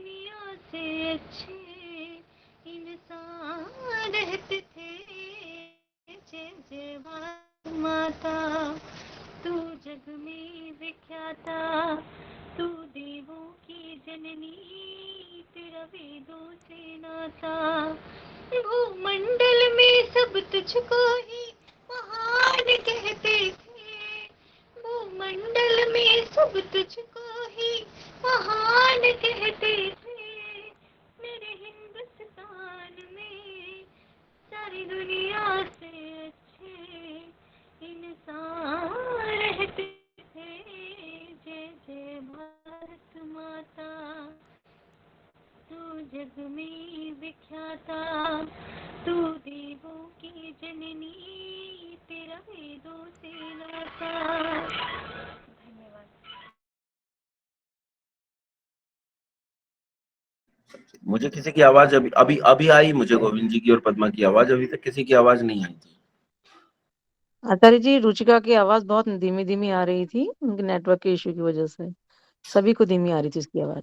दुनिया से अच्छे इंसान रहते थे। जय जय भारत माता, तू जग में विख्याता, तू देवों की जननी, तेरा वेदों से नाता। भूमंडल में सब तुझको ही महान कहते थे। भूमंडल में सब तुझको ही महान कहते थे। मेरे हिंदुस्तान में सारी दुनिया से अच्छे इंसान रहते थे। जय जय भारत माता, तू जग में विख्याता, तू देवों की जननी, तेरा वेदों से नाता। धन्यवाद। मुझे किसी की आवाज अभी अभी अभी आई, मुझे गोविंद जी की और पद्मा की आवाज, अभी तक किसी की आवाज नहीं आई थी। आचार्य जी, रुचिका की आवाज बहुत धीमी धीमी आ रही थी, उनके नेटवर्क के इश्यू की वजह से सभी को धीमी आ रही थी उसकी आवाज।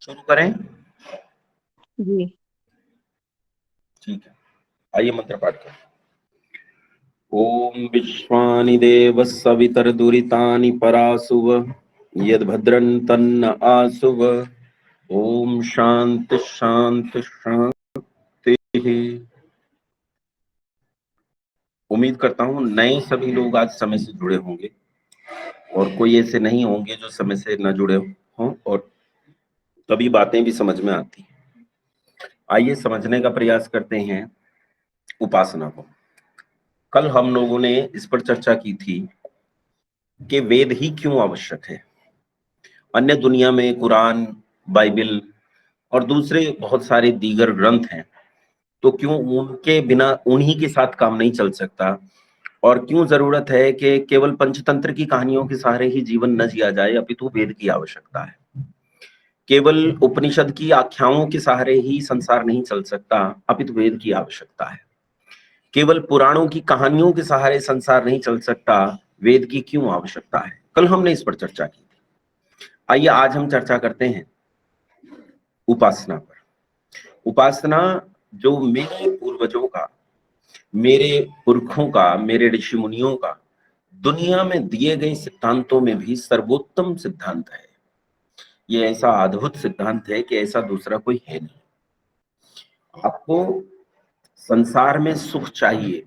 शुरू करें? जी ठीक है, आइए मंत्र पाठ करें। ओम विश्वानि देव सवितर दुरितानि परासुव, यद भद्रं तन्न आसुव। ओम शांति शांति शांति। उम्मीद करता हूं नए सभी लोग आज समय से जुड़े होंगे और कोई ऐसे नहीं होंगे जो समय से न जुड़े हों, और तभी बातें भी समझ में आती हैं। आइए समझने का प्रयास करते हैं उपासना को। कल हम लोगों ने इस पर चर्चा की थी कि वेद ही क्यों आवश्यक है। अन्य दुनिया में कुरान, बाइबल और दूसरे बहुत सारे दीगर ग्रंथ हैं, तो क्यों उनके बिना उन्हीं के साथ काम नहीं चल सकता, और क्यों जरूरत है कि केवल पंचतंत्र की कहानियों के सहारे ही जीवन न जिया जाए, अपितु वेद की आवश्यकता है। केवल उपनिषद की आख्याओं के सहारे ही संसार नहीं चल सकता, अपितु वेद की आवश्यकता है। केवल पुराणों की कहानियों के सहारे संसार नहीं चल सकता, वेद की क्यों आवश्यकता है। कल हमने इस पर चर्चा की थी। आइए आज हम चर्चा करते हैं उपासना पर। उपासना जो मेरे पूर्वजों का, मेरे पुरखों का, मेरे ऋषि मुनियों का दुनिया में दिए गए सिद्धांतों में भी सर्वोत्तम सिद्धांत है। ये ऐसा अद्भुत सिद्धांत है कि ऐसा दूसरा कोई है नहीं। आपको संसार में सुख चाहिए,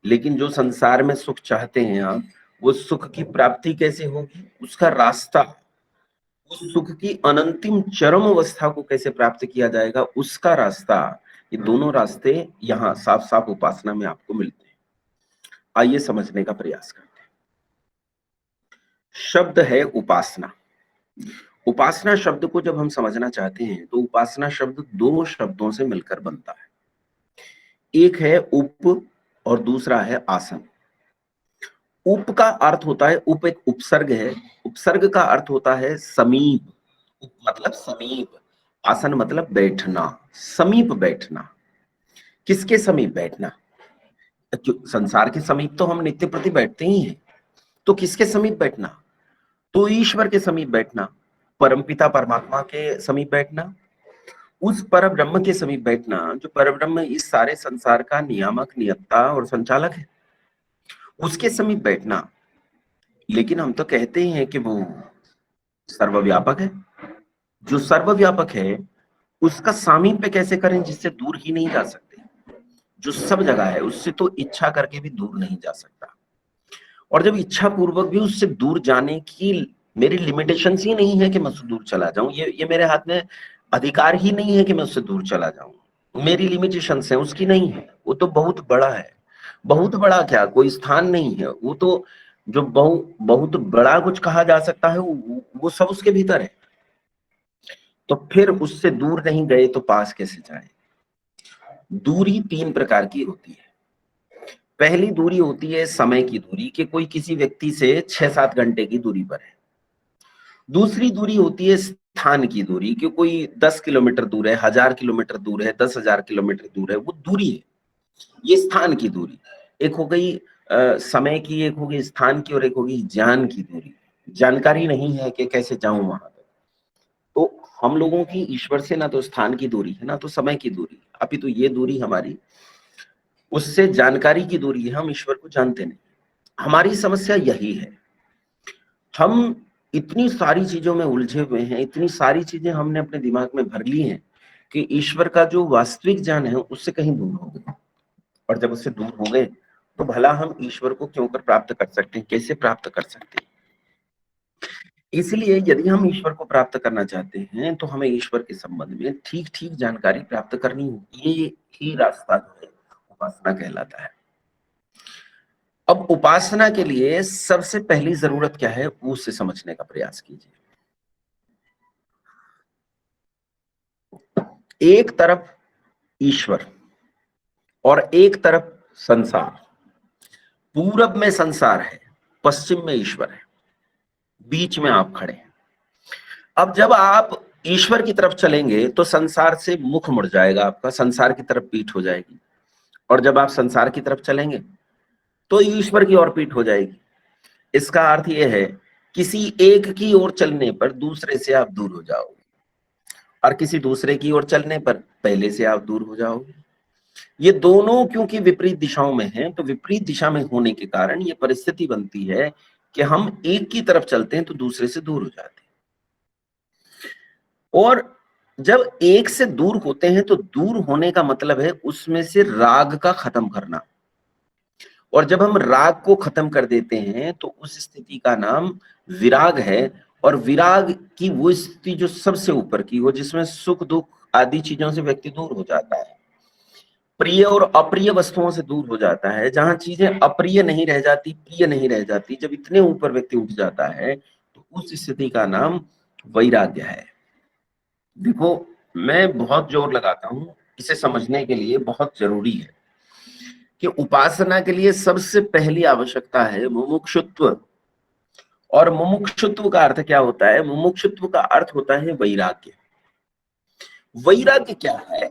लेकिन जो संसार में सुख चाहते हैं आप, वो सुख की प्राप्ति कैसे होगी, उसका रास्ता, उस सुख की अनंतिम चरम अवस्था को कैसे प्राप्त किया जाएगा, उसका रास्ता, ये दोनों रास्ते यहाँ साफ साफ उपासना में आपको मिलते हैं। आइए समझने का प्रयास करते हैं। शब्द है उपासना। उपासना शब्द को जब हम समझना चाहते हैं तो उपासना शब्द दो शब्दों से मिलकर बनता है। एक है उप और दूसरा है आसन। उप का अर्थ होता है, उप एक उपसर्ग है, उपसर्ग का अर्थ होता है समीप। उप मतलब समीप, आसन मतलब बैठना, समीप बैठना। किसके समीप बैठना? संसार के समीप तो हम नित्य प्रति बैठते ही हैं, तो किसके समीप बैठना? तो ईश्वर के समीप बैठना, परमपिता परमात्मा के समीप बैठना, उस पर ब्रह्म के समीप बैठना जो पर ब्रह्म इस सारे संसार का नियामक, नियंता और संचालक है, उसके समीप बैठना। लेकिन हम तो कहते ही हैं कि वो सर्वव्यापक है। जो सर्वव्यापक है उसका सामीप्य कैसे करें जिससे दूर ही नहीं जा सकते। जो सब जगह है उससे तो इच्छा करके भी दूर नहीं जा सकता, और जब इच्छा पूर्वक भी उससे दूर जाने की मेरी लिमिटेशंस ही नहीं है कि मैं उससे दूर चला जाऊं, ये मेरे हाथ में अधिकार ही नहीं है कि मैं उससे दूर चला जाऊं। मेरी लिमिटेशंस है, उसकी नहीं है। वो तो बहुत बड़ा है। बहुत बड़ा क्या, कोई स्थान नहीं है। वो तो जो बहुत बड़ा कुछ कहा जा सकता है वो सब उसके भीतर है। तो फिर उससे दूर नहीं गए तो पास कैसे जाए। दूरी तीन प्रकार की होती है। पहली दूरी होती है समय की दूरी, कि कोई किसी व्यक्ति से 6-7 घंटे की दूरी पर है। दूसरी दूरी होती है स्थान की दूरी, कि कोई 10 किलोमीटर दूर है, 1000 किलोमीटर दूर है, 10,000 किलोमीटर दूर है, वो दूरी है। ये स्थान की दूरी एक हो गई समय की, एक होगी स्थान की, और एक होगी ज्ञान की दूरी। जानकारी नहीं है कि कैसे जाऊं वहां तक। तो हम लोगों की ईश्वर से ना तो स्थान की दूरी है, ना तो समय की दूरी, अपितु ये दूरी हमारी उससे जानकारी की दूरी है, हम ईश्वर को जानते नहीं। हमारी समस्या यही है, हम इतनी सारी चीजों में उलझे हुए हैं, इतनी सारी चीजें हमने अपने दिमाग में भर ली हैं कि ईश्वर का जो वास्तविक ज्ञान है उससे कहीं दूर हो गए। और जब उससे दूर हो गए तो भला हम ईश्वर को क्यों कर प्राप्त कर सकते हैं, कैसे प्राप्त कर सकते हैं? इसलिए यदि हम ईश्वर को प्राप्त करना चाहते हैं तो हमें ईश्वर के संबंध में ठीक ठीक जानकारी प्राप्त करनी होगी। ये ही रास्ता जो है उपासना कहलाता है। अब उपासना के लिए सबसे पहली जरूरत क्या है, उसे समझने का प्रयास कीजिए। एक तरफ ईश्वर और एक तरफ संसार। पूरब में संसार है, पश्चिम में ईश्वर है, बीच में आप खड़े हैं। अब जब आप ईश्वर की तरफ चलेंगे तो संसार से मुख मुड़ जाएगा आपका, संसार की तरफ पीठ हो जाएगी। और जब आप संसार की तरफ चलेंगे तो ईश्वर की ओर पीठ हो जाएगी। इसका अर्थ यह है, किसी एक की ओर चलने पर दूसरे से आप दूर हो जाओगे, और किसी दूसरे की ओर चलने पर पहले से आप दूर हो जाओगे। ये दोनों क्योंकि विपरीत दिशाओं में हैं, तो विपरीत दिशा में होने के कारण ये परिस्थिति बनती है कि हम एक की तरफ चलते हैं तो दूसरे से दूर हो जाते हैं। और जब एक से दूर होते हैं तो दूर होने का मतलब है उसमें से राग का खत्म करना। और जब हम राग को खत्म कर देते हैं तो उस स्थिति का नाम विराग है। और विराग की वो स्थिति जो सबसे ऊपर की हो, जिसमें सुख दुख आदि चीजों से व्यक्ति दूर हो जाता है, प्रिय और अप्रिय वस्तुओं से दूर हो जाता है, जहां चीजें अप्रिय नहीं रह जाती, प्रिय नहीं रह जाती, जब इतने ऊपर व्यक्ति उठ जाता है तो उस स्थिति का नाम वैराग्य है। देखो, मैं बहुत जोर लगाता हूं, इसे समझने के लिए बहुत जरूरी है कि उपासना के लिए सबसे पहली आवश्यकता है मुमुक्षुत्व। और मुमुक्षुत्व का अर्थ क्या होता है? मुमुक्षुत्व का अर्थ होता है वैराग्य। वैराग्य क्या है,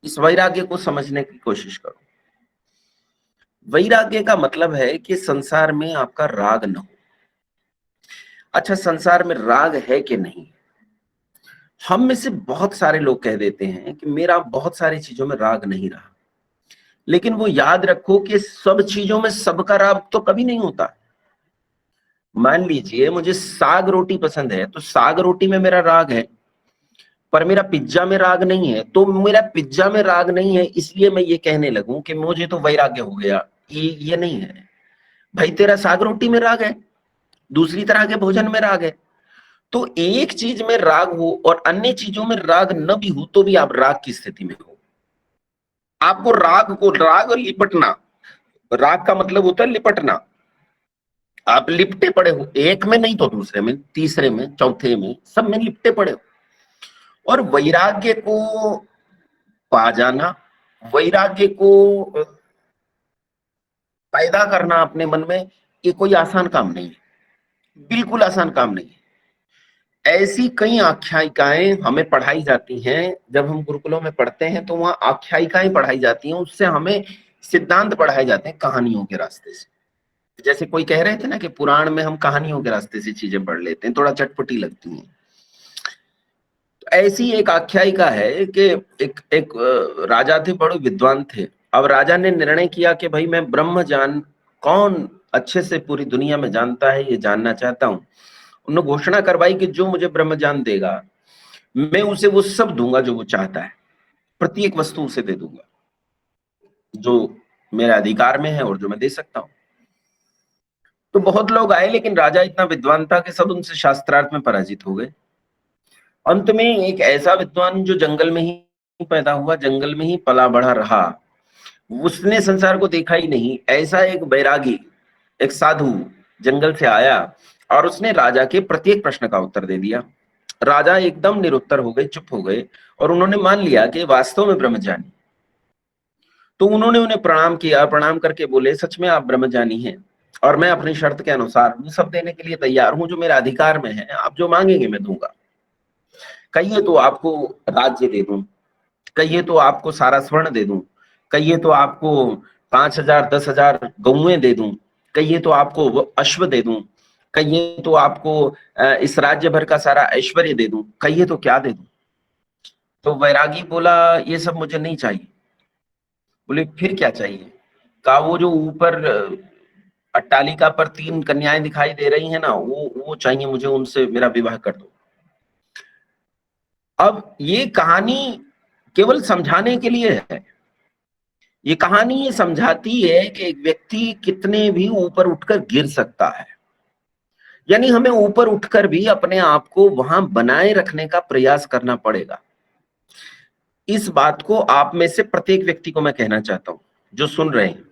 इस वैराग्य को समझने की कोशिश करो। वैराग्य का मतलब है कि संसार में आपका राग न हो। अच्छा, संसार में राग है कि नहीं? हम में से बहुत सारे लोग कह देते हैं कि मेरा बहुत सारी चीजों में राग नहीं रहा। लेकिन वो याद रखो कि सब चीजों में सबका राग तो कभी नहीं होता। मान लीजिए मुझे साग रोटी पसंद है तो साग रोटी में मेरा राग है, पर मेरा पिज्जा में राग नहीं है। तो मेरा पिज्जा में राग नहीं है इसलिए मैं ये कहने लगूं कि मुझे तो वैराग्य हो गया, ये नहीं है भाई। तेरा साग रोटी में राग है, दूसरी तरह के भोजन में राग है। तो एक चीज में राग हो और अन्य चीजों में राग न भी हो तो भी आप राग की स्थिति में हो। आपको राग लिपटना, राग का मतलब होता है लिपटना। आप लिपटे पड़े हो, एक में नहीं तो दूसरे में, तीसरे में, चौथे में, सब में लिपटे पड़े हो। और वैराग्य को पा जाना, वैराग्य को पैदा करना अपने मन में, ये कोई आसान काम नहीं है, बिल्कुल आसान काम नहीं है। ऐसी कई आख्यायिकाएं हमें पढ़ाई जाती हैं। जब हम गुरुकुलों में पढ़ते हैं तो वहां आख्यायिकाएं पढ़ाई जाती हैं, उससे हमें सिद्धांत पढ़ाए जाते हैं कहानियों के रास्ते से। जैसे कोई कह रहे थे ना कि पुराण में हम कहानियों के रास्ते से चीजें पढ़ लेते हैं, थोड़ा चटपटी लगती हैं। तो ऐसी एक आख्यायिका है कि एक राजा थे, बड़े विद्वान थे। अब राजा ने निर्णय किया कि भाई मैं ब्रह्म ज्ञान कौन अच्छे से पूरी दुनिया में जानता है, ये जानना चाहता हूं। उन्होंने घोषणा करवाई कि जो मुझे ब्रह्म ज्ञान देगा मैं उसे वो सब दूंगा जो वो चाहता है, प्रत्येक वस्तु उसे दे दूंगा जो मेरे अधिकार में है और जो मैं दे सकता हूं। तो बहुत लोग आए, लेकिन राजा इतना विद्वान था कि सब उनसे शास्त्रार्थ में पराजित हो गए। अंत में एक ऐसा विद्वान जो जंगल में ही पैदा हुआ, जंगल में ही पला बढ़ा रहा, उसने संसार को देखा ही नहीं, ऐसा एक बैरागी, एक साधु जंगल से आया और उसने राजा के प्रत्येक प्रश्न का उत्तर दे दिया। राजा एकदम निरुत्तर हो गए, चुप हो गए, और उन्होंने मान लिया कि वास्तव में ब्रह्मज्ञानी। तो उन्होंने उन्हें प्रणाम किया, प्रणाम करके बोले सच में आप ब्रह्मज्ञानी हैं और मैं अपनी शर्त के अनुसार वो सब देने के लिए तैयार हूं जो मेरे अधिकार में है, आप जो मांगेंगे मैं दूंगा। कहिए तो आपको राज्य दे दूं, कहिए तो आपको सारा स्वर्ण दे दूं, कहिए तो आपको 5,000 10,000 गौएं दे दूं, कहिए तो आपको अश्व दे दूं, कहिए तो आपको इस राज्य भर का सारा ऐश्वर्य दे दूं, कहिए तो क्या दे दूं। तो वैरागी बोला ये सब मुझे नहीं चाहिए। बोले फिर क्या चाहिए? कहा वो जो ऊपर अट्टालिका पर 3 कन्याएं दिखाई दे रही हैं ना, वो चाहिए मुझे, उनसे मेरा विवाह कर दो। अब ये कहानी केवल समझाने के लिए है। ये कहानी ये समझाती है कि एक व्यक्ति कितने भी ऊपर उठकर गिर सकता है, यानी हमें ऊपर उठकर भी अपने आप को वहां बनाए रखने का प्रयास करना पड़ेगा। इस बात को आप में से प्रत्येक व्यक्ति को मैं कहना चाहता हूं जो सुन रहे हैं,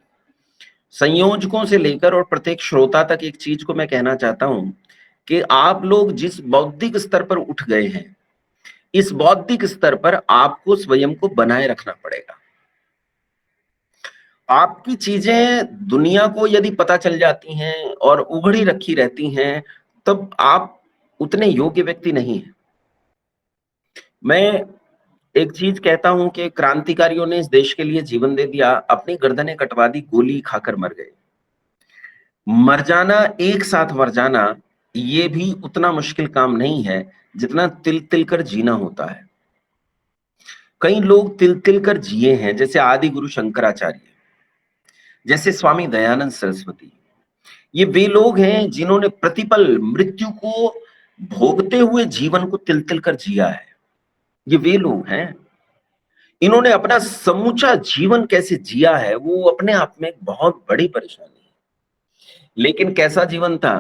संयोजकों से लेकर और प्रत्येक श्रोता तक एक चीज को मैं कहना चाहता हूं कि आप लोग जिस बौद्धिक स्तर पर उठ गए हैं, इस बौद्धिक स्तर पर आपको स्वयं को बनाए रखना पड़ेगा। आपकी चीजें दुनिया को यदि पता चल जाती हैं और उघड़ी रखी रहती हैं, तब आप उतने योग्य व्यक्ति नहीं हैं। मैं एक चीज कहता हूं कि क्रांतिकारियों ने इस देश के लिए जीवन दे दिया, अपनी गर्दनें कटवा दी, गोली खाकर मर गए। मर जाना, एक साथ मर जाना, ये भी उतना मुश्किल काम नहीं है जितना तिल तिल कर जीना होता है। कई लोग तिल तिल कर जिए हैं, जैसे आदि गुरु शंकराचार्य, जैसे स्वामी दयानंद सरस्वती। ये वे लोग हैं जिन्होंने प्रतिपल मृत्यु को भोगते हुए जीवन को तिल तिल कर जिया है। ये वे लोग हैं। इन्होंने अपना समूचा जीवन कैसे जिया है वो अपने आप में एक बहुत बड़ी परेशानी है। लेकिन कैसा जीवन था?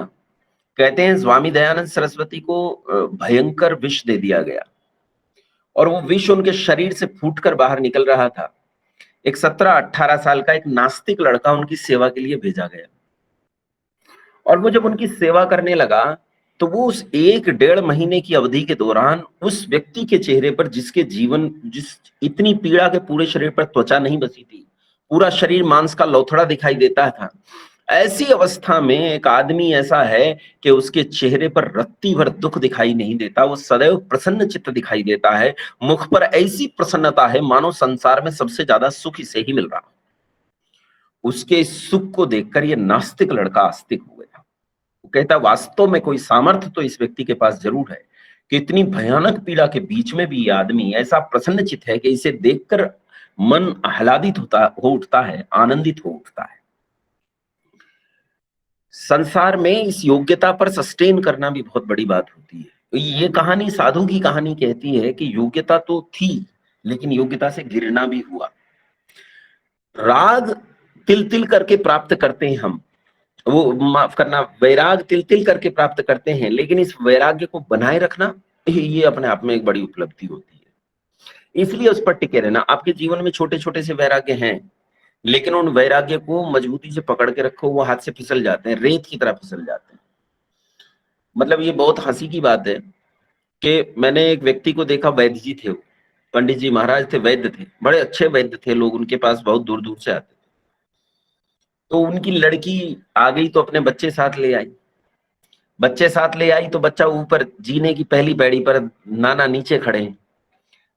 कहते हैं स्वामी दयानंद सरस्वती को भयंकर विष दे दिया गया और वो विष उनके शरीर से फूटकर बाहर निकल रहा था। एक 17-18 साल का एक नास्तिक लड़का उनकी सेवा के लिए भेजा गया और वो जब उनकी सेवा करने लगा तो वो उस 1-1.5 महीने की अवधि के दौरान उस व्यक्ति के चेहरे पर, जिस इतनी पीड़ा के पूरे शरीर पर त्वचा नहीं बसी थी, पूरा शरीर मांस का लौथड़ा दिखाई देता था, ऐसी अवस्था में एक आदमी ऐसा है कि उसके चेहरे पर रत्ती भर दुख दिखाई नहीं देता, वो सदैव प्रसन्न चित्त दिखाई देता है। मुख पर ऐसी प्रसन्नता है मानो संसार में सबसे ज्यादा सुख इसे ही मिल रहा। उसके इस सुख को देखकर ये नास्तिक लड़का आस्तिक हो गया। वो कहता वास्तव में कोई सामर्थ्य तो इस व्यक्ति के पास जरूर है कि इतनी भयानक पीड़ा के बीच में भी ये आदमी ऐसा प्रसन्नचित्त है कि इसे देखकर मन आह्लादित हो उठता है, आनंदित हो उठता है। संसार में इस योग्यता पर सस्टेन करना भी बहुत बड़ी बात होती है। ये कहानी साधु की कहानी कहती है कि योग्यता तो थी लेकिन योग्यता से गिरना भी हुआ। राग तिल तिल करके प्राप्त करते हैं हम, वो माफ करना, वैराग तिल तिल करके प्राप्त करते हैं, लेकिन इस वैराग्य को बनाए रखना ये अपने आप में एक बड़ी उपलब्धि होती है। इसलिए उस पर टिके रहना। आपके जीवन में छोटे छोटे से वैराग्य हैं, लेकिन उन वैराग्य को मजबूती से पकड़ के रखो, वो हाथ से फिसल जाते हैं, रेत की तरह फिसल जाते हैं। मतलब ये बहुत हंसी की बात है कि मैंने एक व्यक्ति को देखा, वैद्य जी थे, वो पंडित जी महाराज थे, वैद्य थे, बड़े अच्छे वैद्य थे, लोग उनके पास बहुत दूर दूर से आते थे। तो उनकी लड़की आ गई तो अपने बच्चे साथ ले आई। बच्चे साथ ले आई तो बच्चा ऊपर जीने की पहली पैड़ी पर, नाना नीचे खड़े हैं,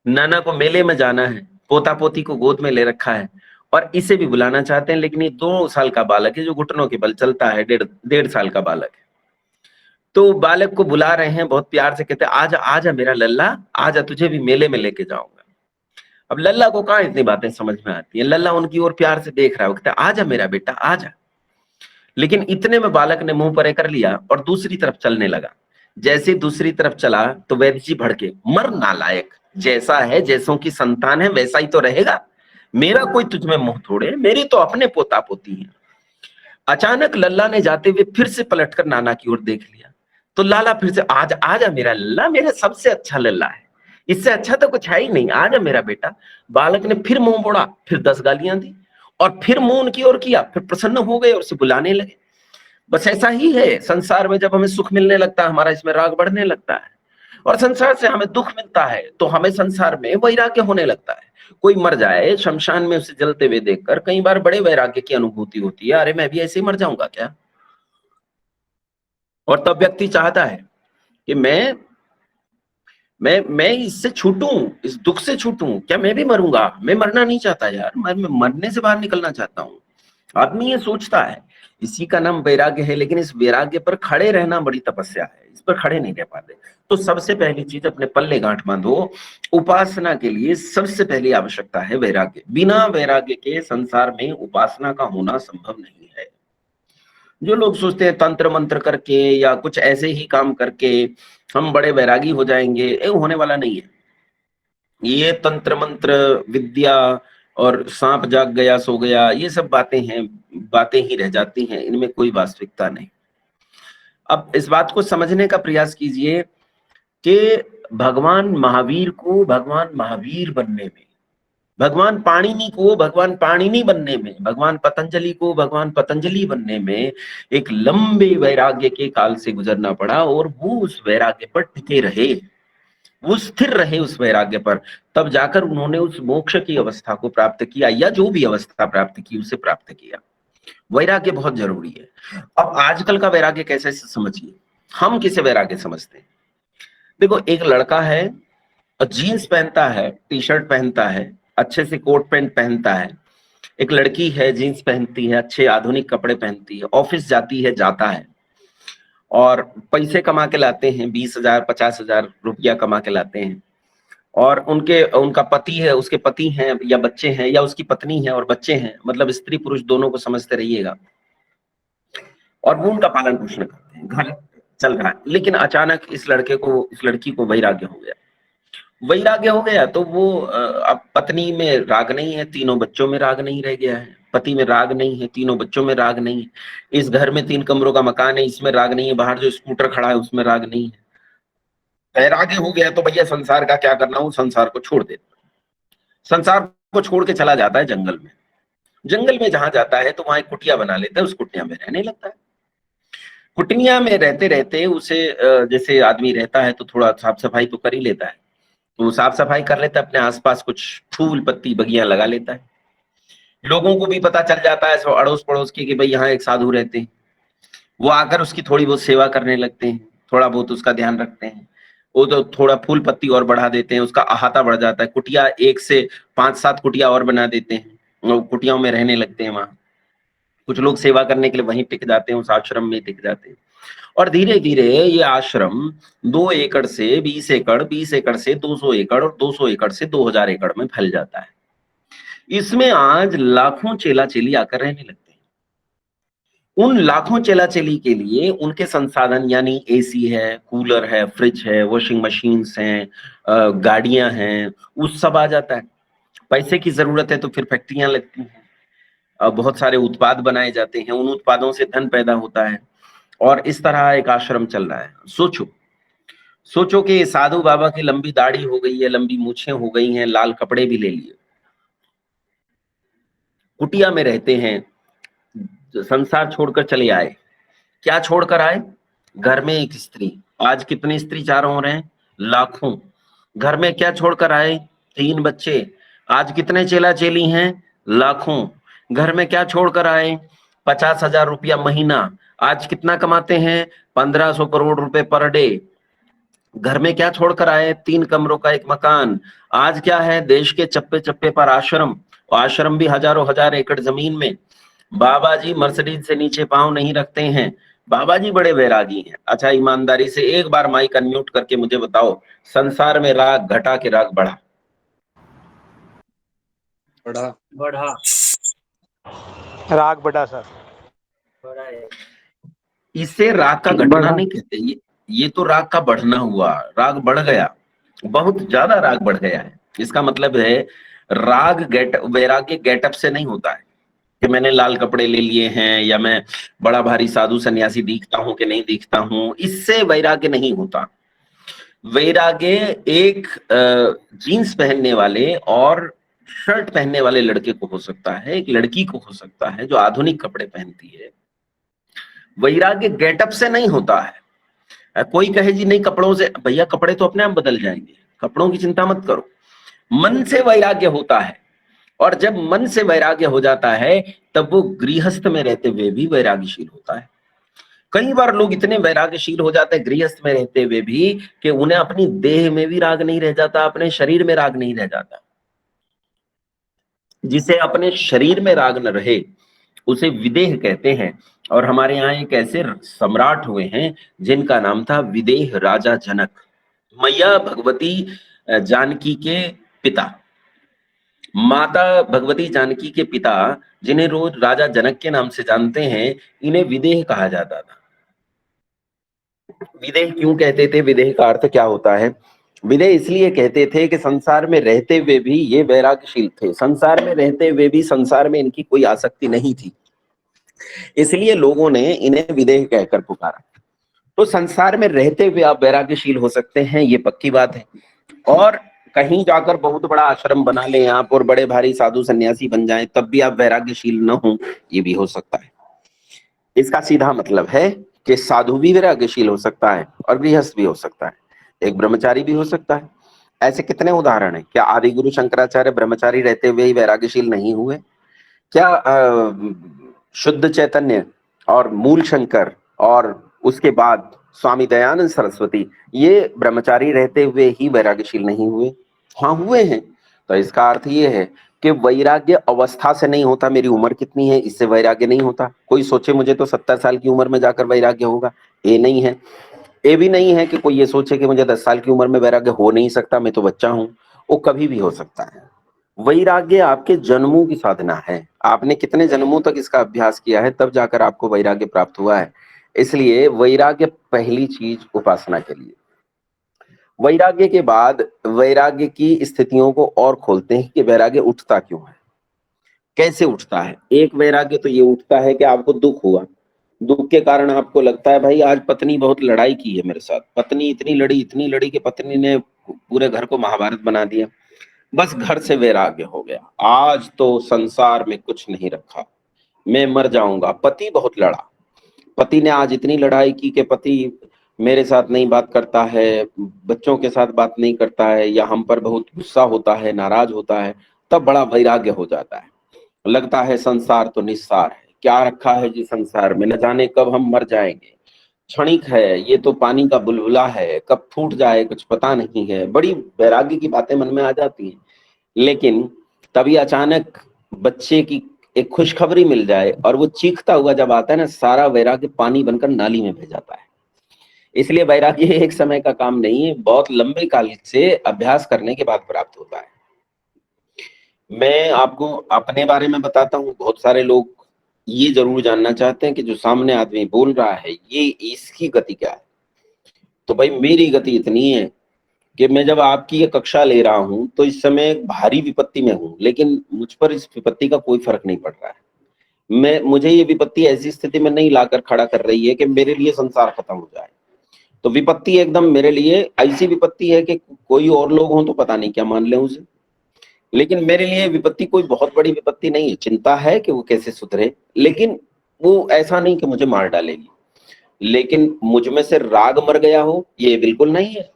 नाना को मेले में जाना है, पोता पोती को गोद में ले रखा है और इसे भी बुलाना चाहते हैं, लेकिन ये 2 साल का बालक है जो घुटनों के बल चलता है, 1.5 साल का बालक है। तो बालक को बुला रहे हैं, बहुत प्यार से कहते हैं आजा आजा मेरा लल्ला, आजा तुझे भी मेले में लेके जाऊंगा। अब लल्ला को कहाँ इतनी बातें समझ में आती है, लल्ला उनकी ओर प्यार से देख रहा है, वो कहता है आजा मेरा बेटा आजा। लेकिन इतने में बालक ने मुंह परे कर लिया और दूसरी तरफ चलने लगा। जैसे दूसरी तरफ चला तो वैद्य जी भड़के, मर नालायक, जैसा है जैसों की संतान है वैसा ही तो रहेगा, मेरा कोई तुझमें मुंह थोड़े, मेरे तो अपने पोता पोती हैं। अचानक लल्ला ने जाते हुए फिर से पलटकर नाना की ओर देख लिया तो लाला फिर से आजा आजा मेरा लल्ला, मेरा सबसे अच्छा लल्ला है, इससे अच्छा तो कुछ है ही नहीं, आजा मेरा बेटा। बालक ने फिर मुंह मोड़ा, फिर 10 गालियां दी और फिर मुंह उनकी ओर किया, फिर प्रसन्न हो गए और उसे बुलाने लगे। बस ऐसा ही है संसार में, जब हमें सुख मिलने लगता है हमारा इसमें राग बढ़ने लगता है, और संसार से हमें दुख मिलता है तो हमें संसार में वैराग्य होने लगता है। कोई मर जाए शमशान में उसे जलते हुए देखकर कई बार बड़े वैराग्य की अनुभूति होती है, अरे मैं भी ऐसे ही मर जाऊंगा क्या। और तब व्यक्ति चाहता है कि मैं इससे छूटूं, इस दुख से छूटूं, क्या मैं भी मरूंगा। मैं मरना नहीं चाहता यार, मैं मरने से बाहर निकलना चाहता हूं। आदमी ये सोचता है, इसी का नाम वैराग्य है, लेकिन इस वैराग्य पर खड़े रहना बड़ी तपस्या है, इस पर खड़े नहीं रह पाते। तो सबसे पहली चीज अपने पल्ले गांठ बांधो, उपासना के लिए सबसे पहली आवश्यकता है वैराग्य। बिना वैराग्य के संसार में उपासना का होना संभव नहीं है। जो लोग सोचते हैं तंत्र मंत्र करके या कुछ ऐसे ही काम करके हम बड़े वैरागी हो जाएंगे, ये होने वाला नहीं है। ये तंत्र मंत्र विद्या और सांप जाग गया सो गया, ये सब बातें हैं, बातें ही रह जाती हैं, इनमें कोई वास्तविकता नहीं। अब इस बात को समझने का प्रयास कीजिए कि भगवान महावीर को भगवान महावीर बनने में, भगवान पाणिनि को भगवान पाणिनि बनने में, भगवान पतंजलि को भगवान पतंजलि बनने में एक लंबे वैराग्य के काल से गुजरना पड़ा, और वो उस वैराग्य पर टिके रहे, वो स्थिर रहे उस वैराग्य पर, तब जाकर उन्होंने उस मोक्ष की अवस्था को प्राप्त किया, या जो भी अवस्था प्राप्त की उसे प्राप्त किया। वैराग्य बहुत जरूरी है। अब आजकल का वैराग्य कैसे समझिए, हम किसे वैराग्य समझते हैं? देखो, एक लड़का है और जीन्स पहनता है, टी शर्ट पहनता है, अच्छे से कोट पैंट पहनता है। एक लड़की है, जीन्स पहनती है, अच्छे आधुनिक कपड़े पहनती है, ऑफिस जाती है, जाता है और पैसे कमा के लाते हैं, 20,000 50,000 रुपया कमा के लाते हैं। और उनका पति है, उसके पति हैं या बच्चे हैं, या उसकी पत्नी है और बच्चे हैं, मतलब स्त्री पुरुष दोनों को समझते रहिएगा, और वो उनका पालन पोषण करते हैं, घर चल रहा है। लेकिन अचानक इस लड़की को वैराग्य हो गया। वैराग्य हो गया तो वो अब पत्नी में राग नहीं है, तीनों बच्चों में राग नहीं रह गया है, पति में राग नहीं है, तीनों बच्चों में राग नहीं है, इस घर में 3 कमरों का मकान है, इसमें राग नहीं है, बाहर जो स्कूटर खड़ा है उसमें राग नहीं है। वैराग्य हो गया तो भैया संसार का क्या करना, वो संसार को छोड़ देता, संसार को छोड़ के चला जाता है जंगल में। जंगल में जहां जाता है तो वहां एक कुटिया बना लेता है, उस कुटिया में रहने लगता है। कुटिया में रहते रहते उसे जैसे आदमी रहता है तो थोड़ा साफ सफाई तो कर ही लेता है, तो साफ सफाई कर लेता है, अपने आसपास कुछ फूल पत्ती बगियां लगा लेता है। लोगों को भी पता चल जाता है, अड़ोस पड़ोस के, कि भाई यहाँ एक साधु रहते हैं। वो आकर उसकी थोड़ी बहुत सेवा करने लगते हैं, थोड़ा बहुत उसका ध्यान रखते हैं। वो तो थोड़ा फूल पत्ती और बढ़ा देते हैं, उसका अहाता बढ़ जाता है। कुटिया 1 से 5-7 कुटिया और बना देते हैं, कुटियाओं में रहने लगते हैं। वहां कुछ लोग सेवा करने के लिए वहीं टिक जाते हैं, उस आश्रम में टिक जाते हैं। और धीरे धीरे ये आश्रम 2 एकड़ से 20 एकड़, 20 एकड़ से 200 एकड़ और 200 एकड़ से 2000 एकड़ में फैल जाता है। इसमें आज लाखों चेला चेली आकर रहने लगते हैं। उन लाखों चेला चेली के लिए उनके संसाधन, यानी एसी है, कूलर है, फ्रिज है, वॉशिंग मशीन्स हैं, गाड़ियां हैं, उस सब आ जाता है। पैसे की जरूरत है तो फिर फैक्ट्रियां लगती हैं, बहुत सारे उत्पाद बनाए जाते हैं, उन उत्पादों से धन पैदा होता है, और इस तरह एक आश्रम चल रहा है। सोचो कि साधु बाबा की लंबी दाढ़ी हो गई है, लंबी मूछें हो गई हैं, लाल कपड़े भी ले लिए, कुटिया में रहते हैं, संसार छोड़कर चले आए। क्या छोड़कर आए? घर में एक स्त्री। आज कितनी स्त्री चारों हो रहे हैं? लाखों। घर में क्या छोड़कर आए? 3 बच्चे। आज कितने चेला चेली हैं? लाखों। घर में क्या छोड़कर आए? 50,000 रुपया महीना। आज कितना कमाते हैं? 1500 करोड़ रुपए पर डे। घर में क्या छोड़कर आए? 3 कमरों का एक मकान। आज क्या है? देश के चप्पे चप्पे पर आश्रम, आश्रम भी हजारों हजार एकड़ जमीन में। बाबा जी मर्सिडीज से नीचे पांव नहीं रखते हैं, बाबा जी बड़े वैरागी हैं। अच्छा, ईमानदारी से एक बार माइक अनम्यूट करके मुझे बताओ, संसार में राग घटा के राग बढ़ा? बढ़ा। बढ़ा। राग बढ़ा सर। बढ़ा है। इसे राग का घटना नहीं कहते, ये तो राग का बढ़ना हुआ। राग बढ़ गया, बहुत ज्यादा राग बढ़ गया है। इसका मतलब है राग वैराग्य गेटअप से नहीं होता है कि मैंने लाल कपड़े ले लिए हैं, या मैं बड़ा भारी साधु सन्यासी दिखता हूं कि नहीं दिखता हूं, इससे वैराग्य नहीं होता। वैराग्य एक जीन्स पहनने वाले और शर्ट पहनने वाले लड़के को हो सकता है, एक लड़की को हो सकता है जो आधुनिक कपड़े पहनती है। वैराग्य गेटअप से नहीं होता है। कोई कहे जी नहीं कपड़ों से, भैया कपड़े तो अपने आप बदल जाएंगे, कपड़ों की चिंता मत करो। मन से वैराग्य होता है, और जब मन से वैराग्य हो जाता है तब वो गृहस्थ में रहते हुए भी वैराग्यशील होता है। कई बार लोग इतने वैराग्यशील हो जाते हैं गृहस्थ में रहते हुए भी कि उन्हें अपनी देह में भी राग नहीं रह जाता, अपने शरीर में राग नहीं रह जाता। जिसे अपने शरीर में राग न रहे उसे विदेह कहते हैं, और हमारे यहाँ एक ऐसे सम्राट हुए हैं जिनका नाम था विदेह राजा जनक, मैया भगवती जानकी के पिता, माता भगवती जानकी के पिता, जिन्हें रोज राजा जनक के नाम से जानते हैं, इन्हें विदेह कहा जाता था। विदेह क्यों कहते थे, विदेह का अर्थ क्या होता है? विदेह इसलिए कहते थे कि संसार में रहते हुए भी ये वैराग्यशील थे, संसार में रहते हुए भी संसार में इनकी कोई आसक्ति नहीं थी, इसलिए लोगों ने इन्हें विदेह कहकर पुकारा। तो संसार में रहते हुए आप वैराग्यशील हो सकते हैं, ये पक्की बात है। और कहीं जाकर बहुत बड़ा आश्रम बना लें आप और बड़े भारी साधु सन्यासी बन जाएं, तब भी आप वैराग्यशील न हो, ये भी हो सकता है। इसका सीधा मतलब है कि साधु भी वैराग्यशील हो सकता है और गृहस्थ भी हो सकता है, एक ब्रह्मचारी भी हो सकता है। ऐसे कितने उदाहरण हैं। क्या आदि गुरु शंकराचार्य ब्रह्मचारी रहते हुए ही वैराग्यशील नहीं हुए? क्या शुद्ध चैतन्य और मूल शंकर और उसके बाद स्वामी दयानंद सरस्वती ये ब्रह्मचारी रहते हुए ही वैराग्यशील नहीं हुए? हाँ हुए हैं। तो इसका अर्थ ये है कि वैराग्य अवस्था से नहीं होता, मेरी उम्र कितनी है इससे वैराग्य नहीं होता। कोई सोचे मुझे तो 70 साल की उम्र में जाकर वैराग्य होगा, ये नहीं है। ये भी नहीं है कि कोई ये सोचे कि मुझे 10 साल की उम्र में वैराग्य हो नहीं सकता, मैं तो बच्चा हूं, वो कभी भी हो सकता है। वैराग्य आपके जन्मों की साधना है, आपने कितने जन्मों तक इसका अभ्यास किया है, तब जाकर आपको वैराग्य प्राप्त हुआ है। इसलिए वैराग्य पहली चीज उपासना के लिए। वैराग्य के बाद वैराग्य की स्थितियों को और खोलते हैं कि वैराग्य उठता क्यों है, कैसे उठता है। एक वैराग्य तो ये उठता है कि आपको दुख हुआ, दुख के कारण आपको लगता है भाई आज पत्नी बहुत लड़ाई की है मेरे साथ, पत्नी इतनी लड़ी कि पत्नी ने पूरे घर को महाभारत बना दिया, बस घर से वैराग्य हो गया, आज तो संसार में कुछ नहीं रखा, मैं मर जाऊंगा। पति बहुत लड़ा, पति ने आज इतनी लड़ाई की कि पति मेरे साथ नहीं बात करता है, बच्चों के साथ बात नहीं करता है, या हम पर बहुत गुस्सा होता है, नाराज होता है, तब बड़ा वैराग्य हो जाता है। लगता है संसार तो निस्सार है, क्या रखा है जी संसार में, न जाने कब हम मर जाएंगे, क्षणिक है, ये तो पानी का बुलबुला है, कब फूट जाए कुछ पता नहीं है। बड़ी वैराग्य की बातें मन में आ जाती हैं। लेकिन तभी अचानक बच्चे की एक खुशखबरी मिल जाए और वो चीखता हुआ जब आता है ना, सारा वैराग्य पानी बनकर नाली में बह जाता है। इसलिए वैराग्य एक समय का काम नहीं है, बहुत लंबे काल से अभ्यास करने के बाद प्राप्त होता है। मैं आपको अपने बारे में बताता हूँ, बहुत सारे लोग ये जरूर जानना चाहते हैं कि जो सामने आदमी बोल रहा है ये इसकी गति क्या है। तो भाई मेरी गति इतनी है कि मैं जब आपकी ये कक्षा ले रहा हूं तो इस समय भारी विपत्ति में हूं, लेकिन मुझ पर इस विपत्ति का कोई फर्क नहीं पड़ रहा है। मुझे ये विपत्ति ऐसी स्थिति में नहीं लाकर खड़ा कर रही है कि मेरे लिए संसार खत्म हो जाए। तो विपत्ति एकदम मेरे लिए ऐसी विपत्ति है कि कोई और लोग हों तो पता नहीं क्या मान ले उसे, लेकिन मेरे लिए विपत्ति कोई बहुत बड़ी विपत्ति नहीं है। चिंता है कि वो कैसे सुधरे, लेकिन वो ऐसा नहीं कि मुझे मार डालेगी। लेकिन मुझ में से राग मर गया हो ये बिल्कुल नहीं है,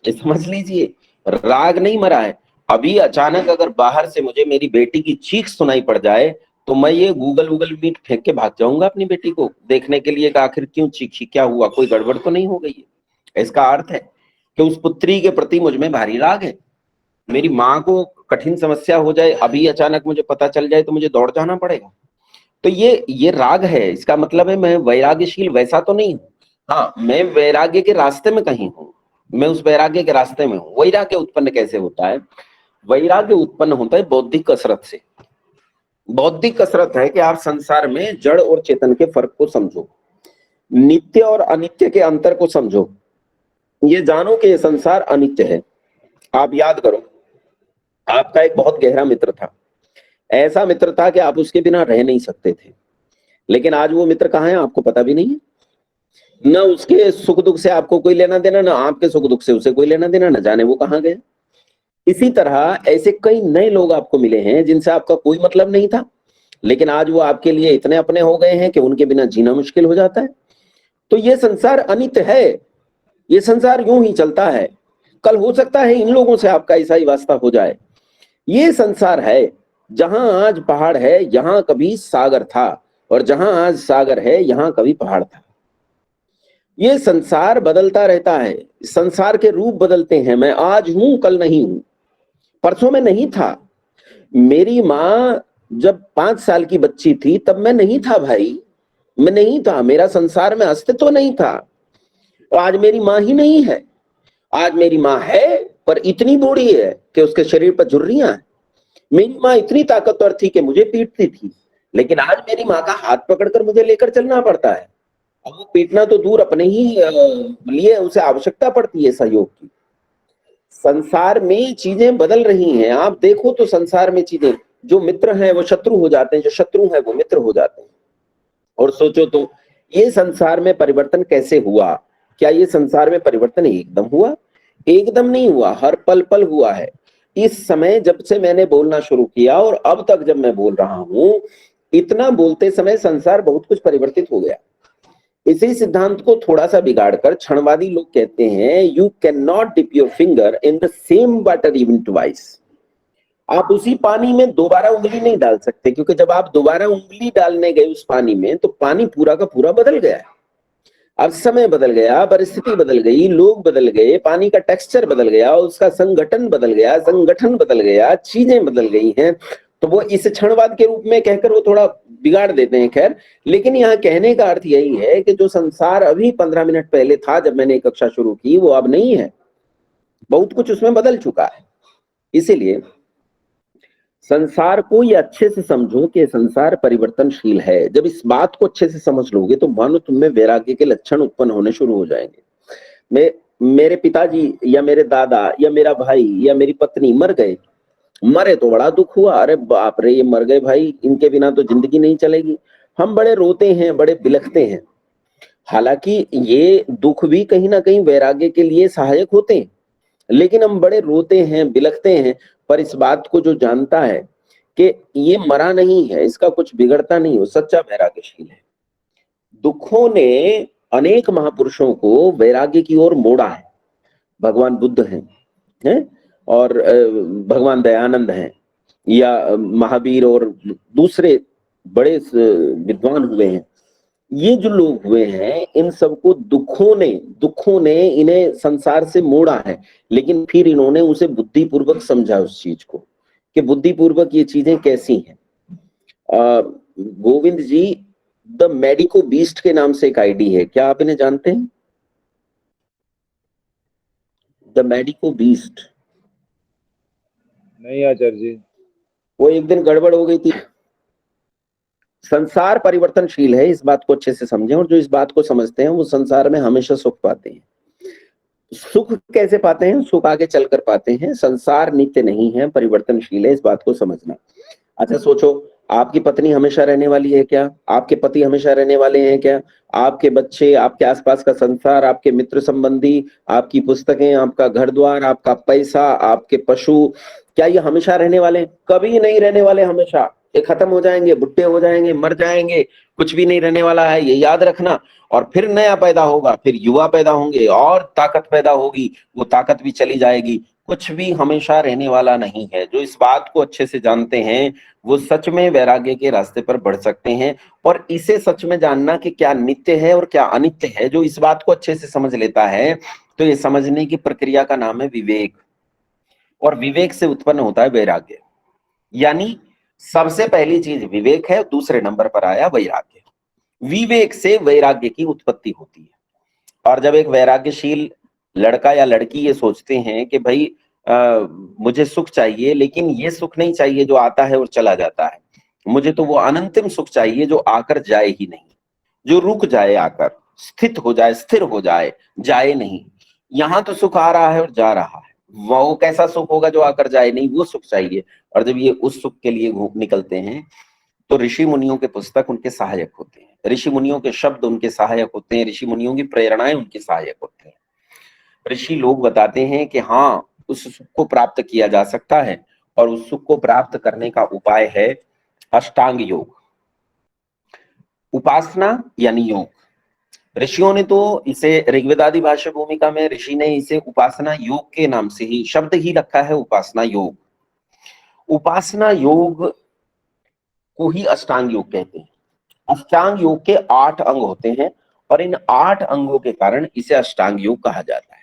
ये समझ लीजिए। राग नहीं मरा है। अभी अचानक अगर बाहर से मुझे मेरी बेटी की चीख सुनाई पड़ जाए तो मैं ये गूगल मीट फेंक के भाग जाऊंगा अपनी बेटी को देखने के लिए कि आखिर क्यों चीखी, क्या हुआ, कोई गड़बड़ तो नहीं हो गई है। इसका अर्थ है कि उस पुत्री के प्रति मुझ में भारी राग है। मेरी माँ को कठिन समस्या हो जाए, अभी अचानक मुझे पता चल जाए तो मुझे दौड़ जाना पड़ेगा। तो ये राग है। इसका मतलब है मैं वैराग्यशील वैसा तो नहीं हूँ, हाँ मैं वैराग्य के रास्ते में कहीं हूँ, मैं उस वैराग्य के रास्ते में हूँ। वैराग्य उत्पन्न कैसे होता है? वैराग्य उत्पन्न होता है बौद्धिक कसरत से। बौद्धिक कसरत है कि आप संसार में जड़ और चेतन के फर्क को समझो, नित्य और अनित्य के अंतर को समझो, ये जानो कि ये संसार अनित्य है। आप याद करो, आपका एक बहुत गहरा मित्र था, ऐसा मित्र था कि आप उसके बिना रह नहीं सकते थे, लेकिन आज वो मित्र कहाँ है आपको पता भी नहीं है। न उसके सुख दुख से आपको कोई लेना देना, ना आपके सुख दुख से उसे कोई लेना देना, न जाने वो कहाँ गए। इसी तरह ऐसे कई नए लोग आपको मिले हैं जिनसे आपका कोई मतलब नहीं था, लेकिन आज वो आपके लिए इतने अपने हो गए हैं कि उनके बिना जीना मुश्किल हो जाता है। तो ये संसार अनित्य है, ये संसार यूं ही चलता है। कल हो सकता है इन लोगों से आपका ऐसा ही वास्ता हो जाए। ये संसार है, जहां आज पहाड़ है यहां कभी सागर था, और जहां आज सागर है यहां कभी पहाड़ था। ये संसार बदलता रहता है, संसार के रूप बदलते हैं। मैं आज हूं कल नहीं हूं, परसों में नहीं था। मेरी माँ जब 5 साल की बच्ची थी तब मैं नहीं था भाई, मैं नहीं था, मेरा संसार में अस्तित्व नहीं था। और आज मेरी माँ ही नहीं है। आज मेरी माँ है पर इतनी बूढ़ी है कि उसके शरीर पर झुर्रियां हैं। मेरी माँ इतनी ताकतवर थी कि मुझे पीटती थी, लेकिन आज मेरी माँ का हाथ पकड़कर मुझे लेकर चलना पड़ता है। अब वो पीटना तो दूर, अपने ही लिए उसे आवश्यकता पड़ती है सहयोग की। संसार में चीजें बदल रही हैं, आप देखो तो संसार में चीजें, जो मित्र हैं वो शत्रु हो जाते हैं, जो शत्रु हैं वो मित्र हो जाते हैं। और सोचो तो ये संसार में परिवर्तन कैसे हुआ? क्या ये संसार में परिवर्तन एकदम हुआ? एकदम नहीं हुआ, हर पल पल हुआ है। इस समय जब से मैंने बोलना शुरू किया और अब तक जब मैं बोल रहा हूं, इतना बोलते समय संसार बहुत कुछ परिवर्तित हो गया। इसी सिद्धांत को थोड़ा सा बिगाड़कर क्षणवादी लोग कहते हैं, you can not dip your finger in the same water even twice. आप उसी पानी में दोबारा उंगली नहीं डाल सकते, क्योंकि जब आप दोबारा उंगली डालने गए उस पानी में तो पानी पूरा का पूरा बदल गया। अब समय बदल गया, परिस्थिति बदल गई, लोग बदल गए, पानी का टेक्सचर बदल गया, उसका संगठन बदल गया, संगठन बदल गया, चीजें बदल गई हैं। तो वो इस क्षणवाद के रूप में कहकर वो थोड़ा बिगाड़ देते हैं। खैर, लेकिन यहाँ कहने का अर्थ यही है कि जो संसार अभी 15 मिनट पहले था जब मैंने कक्षा शुरू की, वो अब नहीं है। बहुत कुछ उसमें बदल चुका है। इसीलिए संसार को ये अच्छे से समझो कि संसार परिवर्तनशील है। जब इस बात को अच्छे से समझ लोगे तो मानो तुम में वैराग्य के लक्षण उत्पन्न होने शुरू हो जाएंगे। मेरे पिताजी या मेरे दादा या मेरा भाई या मेरी पत्नी मर गए, मरे तो बड़ा दुख हुआ, अरे बाप रे ये मर गए भाई, इनके बिना तो जिंदगी नहीं चलेगी। हम बड़े रोते हैं, बड़े बिलखते हैं। हालांकि ये दुख भी कहीं ना कहीं वैराग्य के लिए सहायक होते हैं, लेकिन हम बड़े रोते हैं, बिलखते हैं। पर इस बात को जो जानता है कि ये मरा नहीं है, इसका कुछ बिगड़ता नहीं, हो सच्चा वैराग्यशील है। दुखों ने अनेक महापुरुषों को वैराग्य की ओर मोड़ा है। भगवान बुद्ध हैं और भगवान दयानंद हैं, या महावीर और दूसरे बड़े विद्वान हुए हैं। ये जो लोग हुए हैं, इन सबको दुखों ने इन्हें संसार से मोड़ा है, लेकिन फिर इन्होंने उसे बुद्धिपूर्वक समझा उस चीज को कि बुद्धिपूर्वक ये चीजें कैसी हैं। गोविंद जी द मेडिको बीस्ट के नाम से एक आईडी है, क्या आप इन्हें जानते हैं? The medico beast. नहीं आचार्य जी। वो एक दिन गड़बड़ हो गई थी। संसार परिवर्तनशील है, इस बात को अच्छे से समझें, और जो इस बात को समझते हैं वो संसार में हमेशा सुख पाते हैं। सुख कैसे पाते हैं? सुख आगे चलकर पाते हैं। संसार नित्य नहीं है, परिवर्तनशील है, इस बात को समझना। अच्छा सोचो, आपकी पत्नी हमेशा रहने वाली है क्या? आपके पति हमेशा रहने वाले हैं क्या? आपके बच्चे, आपके आसपास का संसार, आपके मित्र संबंधी, आपकी पुस्तकें, आपका घर द्वार, आपका पैसा, आपके पशु, क्या ये हमेशा रहने वाले हैं? कभी नहीं रहने वाले हमेशा। ये खत्म हो जाएंगे, बुढ़े हो जाएंगे, मर जाएंगे, कुछ भी नहीं रहने वाला है, ये याद रखना। और फिर नया पैदा होगा, फिर युवा पैदा होंगे और ताकत पैदा होगी, वो ताकत भी चली जाएगी। कुछ भी हमेशा रहने वाला नहीं है। जो इस बात को अच्छे से जानते हैं वो सच में वैराग्य के रास्ते पर बढ़ सकते हैं। और इसे सच में जानना कि क्या नित्य है और क्या अनित्य है, जो इस बात को अच्छे से समझ लेता है, तो ये समझने की प्रक्रिया का नाम है विवेक। और विवेक से उत्पन्न होता है वैराग्य। यानी सबसे पहली चीज विवेक है, दूसरे नंबर पर आया वैराग्य। विवेक से वैराग्य की उत्पत्ति होती है। और जब एक वैराग्यशील लड़का या लड़की ये सोचते हैं कि भाई मुझे सुख चाहिए, लेकिन ये सुख नहीं चाहिए जो आता है और चला जाता है, मुझे तो वो अनंतिम सुख चाहिए जो आकर जाए ही नहीं, जो रुक जाए, आकर स्थित हो जाए, स्थिर हो जाए, जाए नहीं। यहाँ तो सुख आ रहा है और जा रहा है, वो कैसा सुख होगा जो आकर जाए नहीं, वो सुख चाहिए। और जब ये उस सुख के लिए निकलते हैं तो ऋषि मुनियों के पुस्तक उनके सहायक होते हैं, ऋषि मुनियों के शब्द उनके सहायक होते हैं, ऋषि मुनियों की प्रेरणाएं उनके सहायक होते हैं। ऋषि लोग बताते हैं कि हाँ, उस सुख को प्राप्त किया जा सकता है, और उस सुख को प्राप्त करने का उपाय है अष्टांग योग, उपासना यानी योग। ऋषियों ने तो इसे ऋग्वेदादि भाष्य भूमिका में ऋषि ने इसे उपासना योग के नाम से ही शब्द ही रखा है, उपासना योग। उपासना योग को ही अष्टांग योग कहते हैं। अष्टांग योग के 8 अंग होते हैं और इन 8 अंगों के कारण इसे अष्टांग योग कहा जाता है।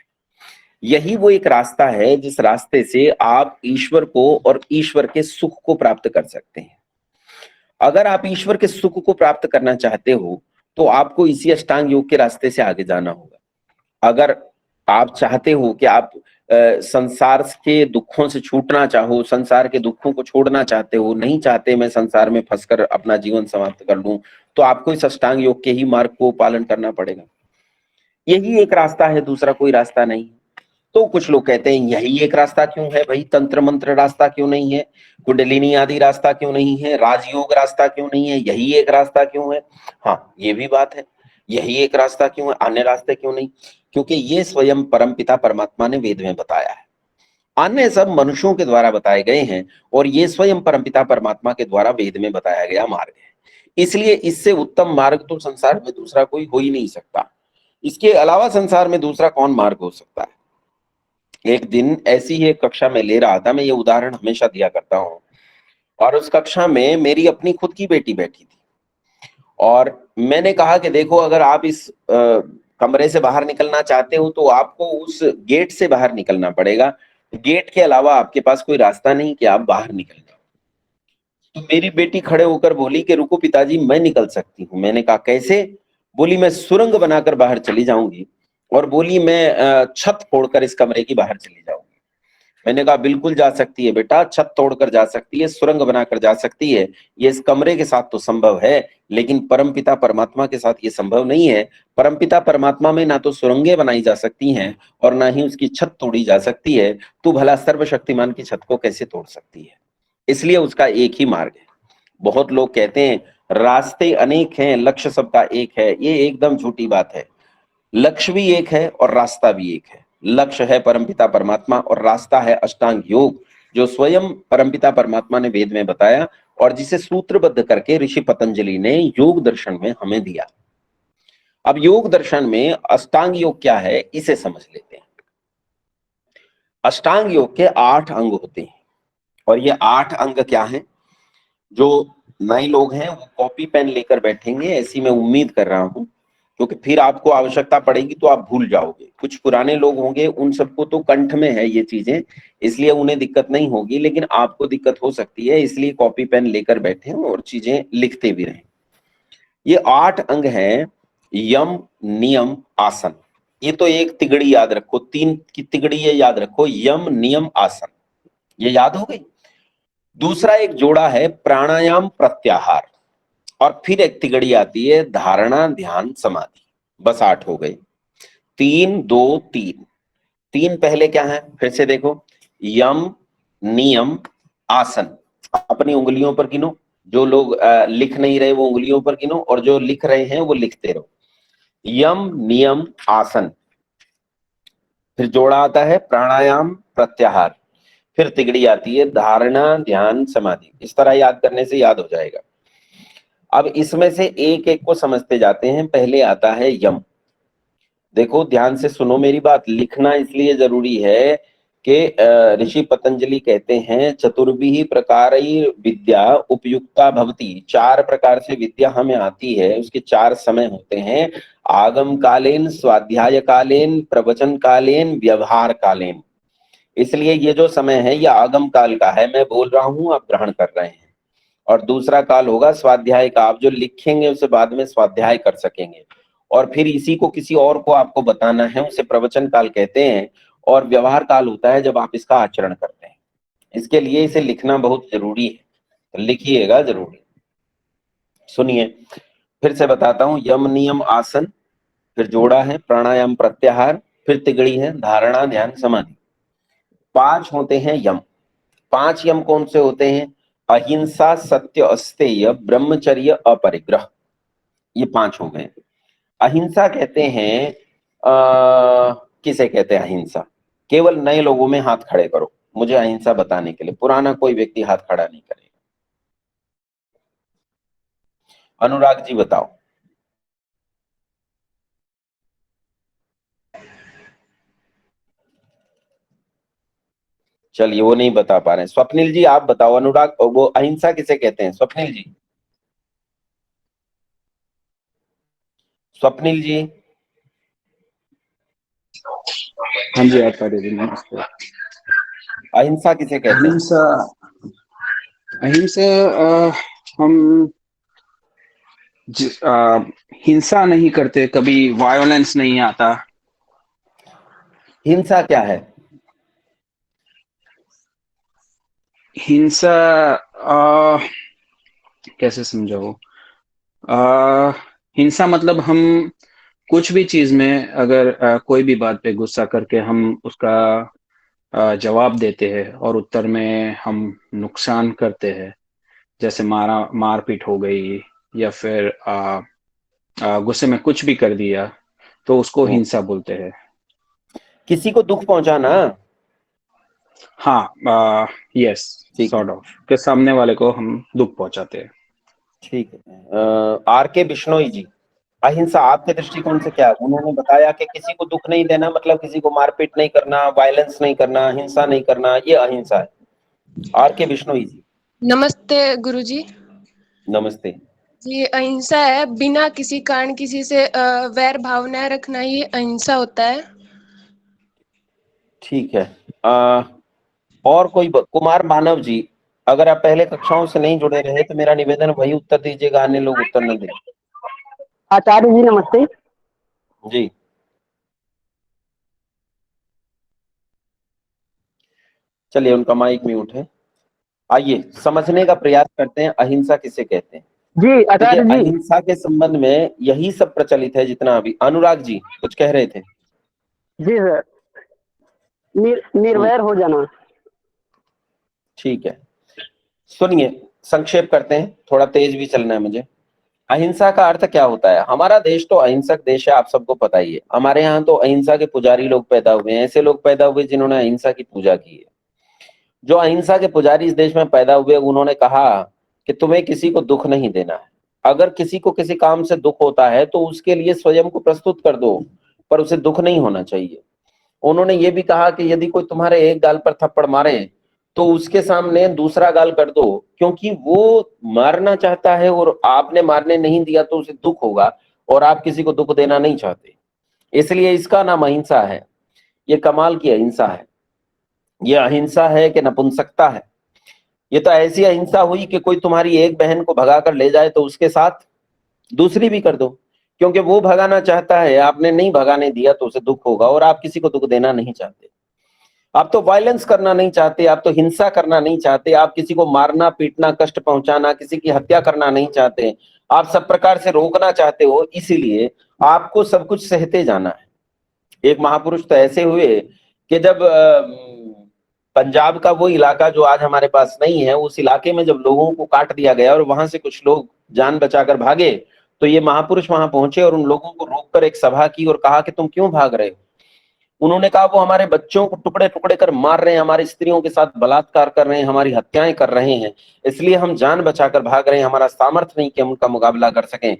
यही वो एक रास्ता है जिस रास्ते से आप ईश्वर को और ईश्वर के सुख को प्राप्त कर सकते हैं। अगर आप ईश्वर के सुख को प्राप्त करना चाहते हो तो आपको इसी अष्टांग योग के रास्ते से आगे जाना होगा। अगर आप चाहते हो कि आप संसार के दुखों से छूटना चाहो, संसार के दुखों को छोड़ना चाहते हो, नहीं चाहते मैं संसार में फंसकर अपना जीवन समाप्त कर लूं, तो आपको इस अष्टांग योग के ही मार्ग को पालन करना पड़ेगा। यही एक रास्ता है, दूसरा कोई रास्ता नहीं। तो कुछ लोग कहते हैं यही एक रास्ता क्यों है भाई, तंत्र मंत्र रास्ता क्यों नहीं है, कुंडलिनी आदि रास्ता क्यों नहीं है, राजयोग रास्ता क्यों नहीं है, यही एक रास्ता क्यों है। हाँ, ये भी बात है, यही एक रास्ता क्यों है, अन्य रास्ते क्यों नहीं? क्योंकि ये स्वयं परमपिता परमात्मा ने वेद में बताया है, अन्य सब मनुष्यों के द्वारा बताए गए हैं, और ये स्वयं परमपिता परमात्मा के द्वारा वेद में बताया गया मार्ग है। इसलिए इससे उत्तम मार्ग तो संसार में दूसरा कोई हो ही नहीं सकता। इसके अलावा संसार में दूसरा कौन मार्ग हो सकता है? एक दिन ऐसी ही एक कक्षा में ले रहा था, मैं ये उदाहरण हमेशा दिया करता हूँ, और उस कक्षा में मेरी अपनी खुद की बेटी बैठी थी, और मैंने कहा कि देखो, अगर आप इस कमरे से बाहर निकलना चाहते हो तो आपको उस गेट से बाहर निकलना पड़ेगा, गेट के अलावा आपके पास कोई रास्ता नहीं कि आप बाहर निकल जाओ। तो मेरी बेटी खड़े होकर बोली कि रुको पिताजी, मैं निकल सकती हूँ। मैंने कहा कैसे? बोली मैं सुरंग बनाकर बाहर चली जाऊंगी, और बोली मैं छत फोड़कर इस कमरे की बाहर चली जाऊंगी। मैंने कहा बिल्कुल जा सकती है बेटा, छत तोड़कर जा सकती है, सुरंग बनाकर जा सकती है, ये इस कमरे के साथ तो संभव है, लेकिन परमपिता परमात्मा के साथ ये संभव नहीं है। परमपिता परमात्मा में ना तो सुरंगें बनाई जा सकती हैं और ना ही उसकी छत तोड़ी जा सकती है, तो भला सर्वशक्तिमान की छत को कैसे तोड़ सकती है? इसलिए उसका एक ही मार्ग है। बहुत लोग कहते हैं रास्ते अनेक हैं, लक्ष्य सबका एक है, ये एकदम झूठी बात है। लक्ष्य भी एक है और रास्ता भी एक है। लक्ष्य है परमपिता परमात्मा और रास्ता है अष्टांग योग, जो स्वयं परमपिता परमात्मा ने वेद में बताया और जिसे सूत्रबद्ध करके ऋषि पतंजलि ने योग दर्शन में हमें दिया। अब योग दर्शन में अष्टांग योग क्या है, इसे समझ लेते हैं। अष्टांग योग के 8 अंग होते हैं, और ये 8 अंग क्या हैं? जो नए लोग हैं वो कॉपी पेन लेकर बैठेंगे, ऐसी मैं उम्मीद कर रहा हूं, क्योंकि फिर आपको आवश्यकता पड़ेगी तो आप भूल जाओगे। कुछ पुराने लोग होंगे, उन सबको तो कंठ में है ये चीजें, इसलिए उन्हें दिक्कत नहीं होगी, लेकिन आपको दिक्कत हो सकती है, इसलिए कॉपी पेन लेकर बैठे और चीजें लिखते भी रहें। ये 8 अंग हैं, यम, नियम, आसन। ये तो एक तिगड़ी याद रखो, 3 की तिगड़ी ये याद रखो, यम, नियम, आसन, ये याद हो गई। दूसरा एक जोड़ा है प्राणायाम, प्रत्याहार, और फिर एक तिगड़ी आती है धारणा, ध्यान, समाधि। बस 8 हो गए। 3 2 3। 3 पहले क्या है, फिर से देखो, यम, नियम, आसन। अपनी उंगलियों पर गिनो, जो लोग लिख नहीं रहे वो उंगलियों पर गिनो, और जो लिख रहे हैं वो लिखते रहो। यम, नियम, आसन। फिर जोड़ा आता है प्राणायाम, प्रत्याहार, फिर तिगड़ी आती है धारणा, ध्यान, समाधि। इस तरह याद करने से याद हो जाएगा। अब इसमें से एक एक को समझते जाते हैं। पहले आता है यम। देखो ध्यान से सुनो मेरी बात, लिखना इसलिए जरूरी है कि ऋषि पतंजलि कहते हैं चतुर्भिः प्रकारैः विद्या उपयुक्ता भवति। 4 प्रकार से विद्या हमें आती है, उसके 4 समय होते हैं, आगम कालीन, स्वाध्याय कालीन, प्रवचन कालीन, व्यवहार कालीन। इसलिए ये जो समय है ये आगम काल का है, मैं बोल रहा हूं आप ग्रहण कर रहे हैं। और दूसरा काल होगा स्वाध्याय का, आप जो लिखेंगे उसे बाद में स्वाध्याय कर सकेंगे, और फिर इसी को किसी और को आपको बताना है, उसे प्रवचन काल कहते हैं। और व्यवहार काल होता है जब आप इसका आचरण करते हैं। इसके लिए इसे लिखना बहुत जरूरी है, तो लिखिएगा जरूरी। सुनिए फिर से बताता हूं, यम, नियम, आसन, फिर जोड़ा है प्राणायाम, प्रत्याहार, फिर तिगड़ी है धारणा, ध्यान, समाधि। 5 होते हैं यम। 5 यम कौन से होते हैं? अहिंसा, सत्य, अस्तेय, ब्रह्मचर्य, अपरिग्रह। ये 5 हो गए। अहिंसा कहते हैं किसे कहते हैं अहिंसा? केवल नए लोगों में हाथ खड़े करो मुझे अहिंसा बताने के लिए, पुराना कोई व्यक्ति हाथ खड़ा नहीं करेगा। अनुराग जी बताओ। चलिए वो नहीं बता पा रहे हैं। स्वप्निल जी आप बताओ, अनुराग वो अहिंसा किसे कहते हैं? स्वप्निल जी, स्वप्निल जी। हाँ जी आचार्य जी नमस्ते। अहिंसा किसे कहते हैं? अहिंसा, अहिंसा हम हिंसा नहीं करते, कभी वायोलेंस नहीं आता। हिंसा क्या है? हिंसा कैसे समझाओ? हिंसा मतलब हम कुछ भी चीज में अगर कोई भी बात पे गुस्सा करके हम उसका जवाब देते हैं और उत्तर में हम नुकसान करते हैं, जैसे मारपीट हो गई, या फिर गुस्से में कुछ भी कर दिया, तो उसको हिंसा बोलते हैं। किसी को दुख पहुंचाना। हाँ, यस, ठीक है, सॉर्ट ऑफ के सामने वाले को हम दुख पहुंचाते हैं। ठीक है। आर के बिश्नोई जी, अहिंसा आपके दृष्टिकोण से क्या है? उन्होंने बताया कि किसी को दुख नहीं देना मतलब किसी को मारपीट नहीं करना, वायलेंस नहीं करना, हिंसा नहीं करना, ये अहिंसा है। आर के बिश्नोई जी। नमस्ते गुरुजी। नमस्ते जी, अहिंसा है बिना किसी कारण किसी से वैर भावनाएं रखना ही अहिंसा होता है। ठीक है। और कोई कुमार मानव जी, अगर आप पहले कक्षाओं से नहीं जुड़े रहे तो मेरा निवेदन वही उत्तर दीजिएगा, अन्य लोग उत्तर न दें। आचार्य जी नमस्ते। जी, चलिए उनका माइक म्यूट है। आइए समझने का प्रयास करते हैं अहिंसा किसे कहते हैं। जी देखिए, आचार्य जी। अहिंसा के संबंध में यही सब प्रचलित है जितना अभी अनुराग जी कुछ कह रहे थे। जी सर, निर्वैर हो जाना। ठीक है, सुनिए, संक्षेप करते हैं, थोड़ा तेज भी चलना है मुझे। अहिंसा का अर्थ क्या होता है? हमारा देश तो अहिंसक देश है, आप सबको पता ही है। हमारे यहाँ तो अहिंसा के पुजारी लोग पैदा हुए हैं, ऐसे लोग पैदा हुए जिन्होंने अहिंसा की पूजा की है। जो अहिंसा के पुजारी इस देश में पैदा हुए, उन्होंने कहा कि तुम्हें किसी को दुख नहीं देना है। अगर किसी को किसी काम से दुख होता है तो उसके लिए स्वयं को प्रस्तुत कर दो, पर उसे दुख नहीं होना चाहिए। उन्होंने ये भी कहा कि यदि कोई तुम्हारे एक गाल पर थप्पड़ मारे तो उसके सामने दूसरा गाल कर दो, क्योंकि वो मारना चाहता है और आपने मारने नहीं दिया तो उसे दुख होगा, और आप किसी को दुख देना नहीं चाहते, इसलिए इसका नाम अहिंसा है। ये कमाल की अहिंसा है। ये अहिंसा है कि नपुंसकता है? ये तो ऐसी अहिंसा हुई कि कोई तुम्हारी एक बहन को भगा कर ले जाए तो उसके साथ दूसरी भी कर दो, क्योंकि वो भगाना चाहता है, आपने नहीं भगाने दिया तो उसे दुख होगा, और आप किसी को दुख देना नहीं चाहते। आप तो वायलेंस करना नहीं चाहते, आप तो हिंसा करना नहीं चाहते, आप किसी को मारना पीटना कष्ट पहुंचाना किसी की हत्या करना नहीं चाहते, आप सब प्रकार से रोकना चाहते हो, इसीलिए आपको सब कुछ सहते जाना है। एक महापुरुष तो ऐसे हुए कि जब पंजाब का वो इलाका जो आज हमारे पास नहीं है, उस इलाके में जब लोगों को काट दिया गया और वहां से कुछ लोग जान बचाकर भागे, तो ये महापुरुष वहां पहुंचे और उन लोगों को रोककर एक सभा की और कहा कि तुम क्यों भाग रहे हो? उन्होंने कहा वो हमारे बच्चों को टुकड़े टुकड़े कर मार रहे हैं, हमारी स्त्रियों के साथ बलात्कार कर रहे हैं, हमारी हत्याएं कर रहे हैं, इसलिए हम जान बचाकर भाग रहे हैं, हमारा सामर्थ्य नहीं कि हम उनका मुकाबला कर सकें।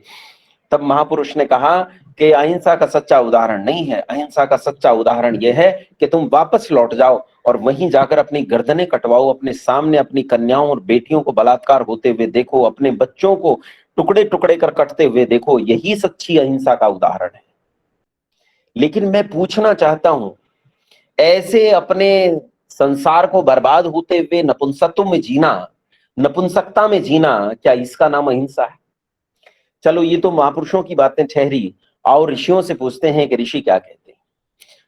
तब महापुरुष ने कहा कि अहिंसा का सच्चा उदाहरण नहीं है, अहिंसा का सच्चा उदाहरण यह है कि तुम वापस लौट जाओ और वहीं जाकर अपनी गर्दनें कटवाओ, अपने सामने अपनी कन्याओं और बेटियों को बलात्कार होते हुए देखो, अपने बच्चों को टुकड़े टुकड़े कर कटते हुए देखो, यही सच्ची अहिंसा का उदाहरण है। लेकिन मैं पूछना चाहता हूं, ऐसे अपने संसार को बर्बाद होते हुए नपुंसकत्व में जीना, नपुंसकता में जीना, क्या इसका नाम अहिंसा है? चलो ये तो महापुरुषों की बातें ठहरी, और ऋषियों से पूछते हैं कि ऋषि क्या कहते हैं।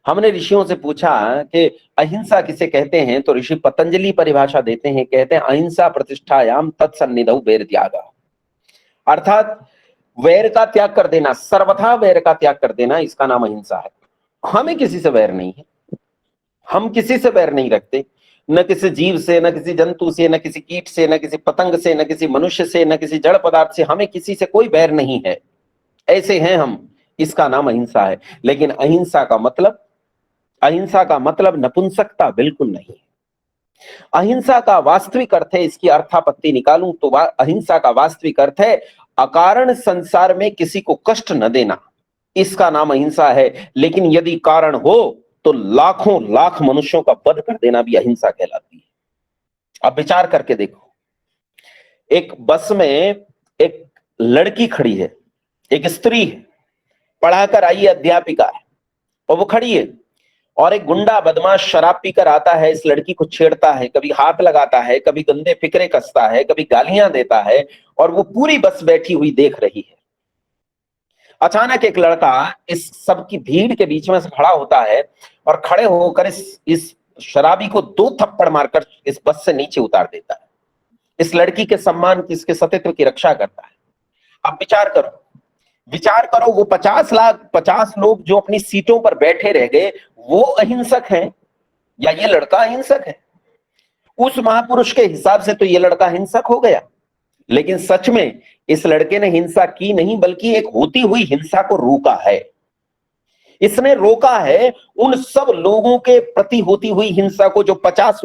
हमने ऋषियों से पूछा कि अहिंसा किसे कहते हैं, तो ऋषि पतंजलि परिभाषा देते हैं, कहते हैं अहिंसा प्रतिष्ठायाम तत्सन्निधौ वैर त्यागा, अर्थात वैर का त्याग कर देना, सर्वथा वैर का त्याग कर देना, इसका नाम अहिंसा है। हमें किसी से वैर नहीं है, हम किसी से वैर नहीं रखते, न किसी जीव से, न किसी जंतु से, न किसी कीट से, न किसी पतंग से, न किसी मनुष्य से, न किसी जड़ पदार्थ से, हमें किसी से कोई वैर नहीं है, ऐसे हैं हम, इसका नाम अहिंसा है। लेकिन अहिंसा का मतलब नपुंसकता बिल्कुल नहीं है। अहिंसा का वास्तविक अर्थ है, इसकी अर्थापत्ति निकालूं तो अहिंसा का वास्तविक अर्थ है अकारण संसार में किसी को कष्ट न देना, इसका नाम अहिंसा है। लेकिन यदि कारण हो तो लाखों लाख मनुष्यों का वध कर देना भी अहिंसा कहलाती है। अब विचार करके देखो, एक बस में एक लड़की खड़ी है, एक स्त्री है, पढ़ाकर आई अध्यापिका है, और वो खड़ी है, और एक गुंडा बदमाश शराब पीकर आता है, इस लड़की को छेड़ता है, कभी हाथ लगाता है, कभी गंदे फिक्रे कसता है, कभी गालियां देता है, और वो पूरी बस बैठी हुई देख रही है। अचानक एक लड़का इस सब की भीड़ के बीच में से खड़ा होता है और खड़े होकर इस शराबी को 2 थप्पड़ मारकर इस बस से नीचे उतार देता है। इस लड़की के सम्मान की, इसके सतीत्व की रक्षा करता है। अब विचार करो वो 50 लोग जो अपनी सीटों पर बैठे रह गए, वो अहिंसक हैं या ये लड़का अहिंसक है? उस महापुरुष के हिसाब से तो ये लड़का हिंसक हो गया, लेकिन सच में इस लड़के ने हिंसा की नहीं, बल्कि एक होती हुई हिंसा को रोका है। इसने रोका है उन सब लोगों के प्रति होती हुई हिंसा को, जो 50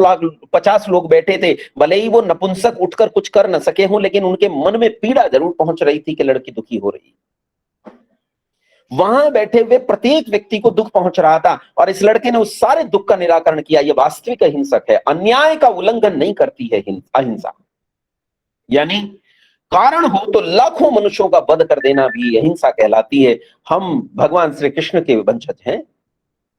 लोग बैठे थे। भले ही वो नपुंसक उठकर कुछ कर न सके हों, लेकिन उनके मन में पीड़ा जरूर पहुंच रही थी कि लड़की दुखी हो रही। वहां बैठे हुए प्रत्येक व्यक्ति को दुख पहुंच रहा था, और इस लड़के ने उस सारे दुख का निराकरण किया। यह वास्तविक अहिंसक है। अन्याय का उल्लंघन नहीं करती है अहिंसा। यानी कारण हो तो लाखों मनुष्यों का वध कर देना भी अहिंसा कहलाती है। हम भगवान श्री कृष्ण के वंशज हैं,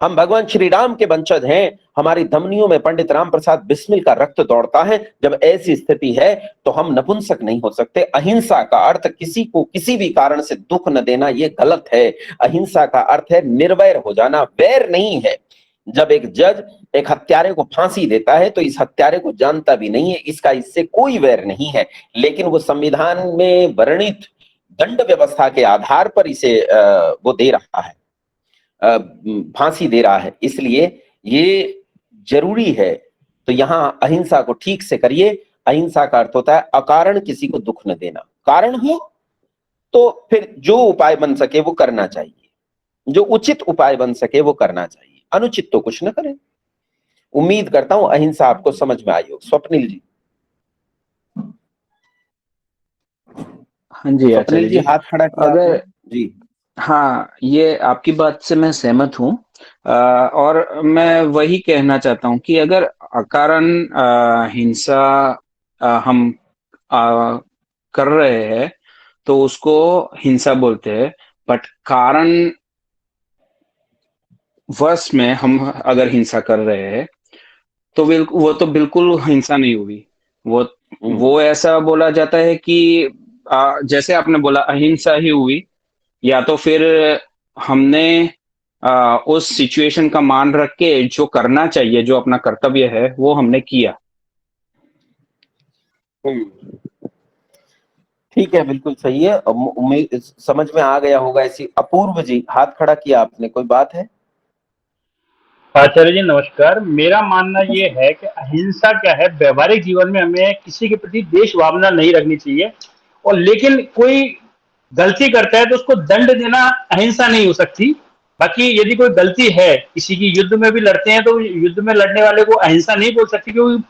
हम भगवान श्री राम के वंशज हैं। हमारी धमनियों में पंडित राम प्रसाद बिस्मिल का रक्त दौड़ता है। जब ऐसी स्थिति है तो हम नपुंसक नहीं हो सकते। अहिंसा का अर्थ किसी को किसी भी कारण से दुख न देना, ये गलत है। अहिंसा का अर्थ है निर्वैर हो जाना, वैर नहीं है। जब एक जज एक हत्यारे को फांसी देता है तो इस हत्यारे को जानता भी नहीं है, इसका इससे कोई वैर नहीं है, लेकिन वो संविधान में वर्णित दंड व्यवस्था के आधार पर इसे वो दे रहा है, फांसी दे रहा है, इसलिए ये जरूरी है। तो यहां अहिंसा को ठीक से करिए। अहिंसा का अर्थ होता है अकारण किसी को दुख न देना। कारण हो तो फिर जो उपाय बन सके वो करना चाहिए, जो उचित उपाय बन सके वो करना चाहिए, अनुचित तो कुछ न करें। उम्मीद करता हूं अहिंसा आपको समझ में आई हो। स्वप्निल जी। हाँ जी आचार्य जी, हाथ खड़ा किया अगर जी। हाँ, ये आपकी बात से मैं सहमत हूँ। और मैं वही कहना चाहता हूँ कि अगर अकारण हिंसा हम कर रहे हैं तो उसको हिंसा बोलते हैं, बट कारण वश में हम अगर हिंसा कर रहे हैं तो वो तो बिल्कुल हिंसा नहीं हुई। वो ऐसा बोला जाता है कि जैसे आपने बोला अहिंसा ही हुई, या तो फिर हमने उस सिचुएशन का मान रख के जो करना चाहिए, जो अपना कर्तव्य है, वो हमने किया। ठीक है, बिल्कुल सही है। उम्मीद समझ में आ गया होगा। ऐसी अपूर्व जी हाथ खड़ा किया आपने, कोई बात है? आचार्य जी नमस्कार। मेरा मानना ये है कि अहिंसा क्या है, व्यवहारिक जीवन में हमें किसी के प्रति देश भावना नहीं रखनी चाहिए, और लेकिन कोई गलती करता है तो उसको दंड देना अहिंसा नहीं हो सकती। बाकी यदि कोई गलती है, किसी की युद्ध में भी लड़ते हैं तो युद्ध में लड़ने वाले को अहिंसा नहीं बोल सकती, क्योंकि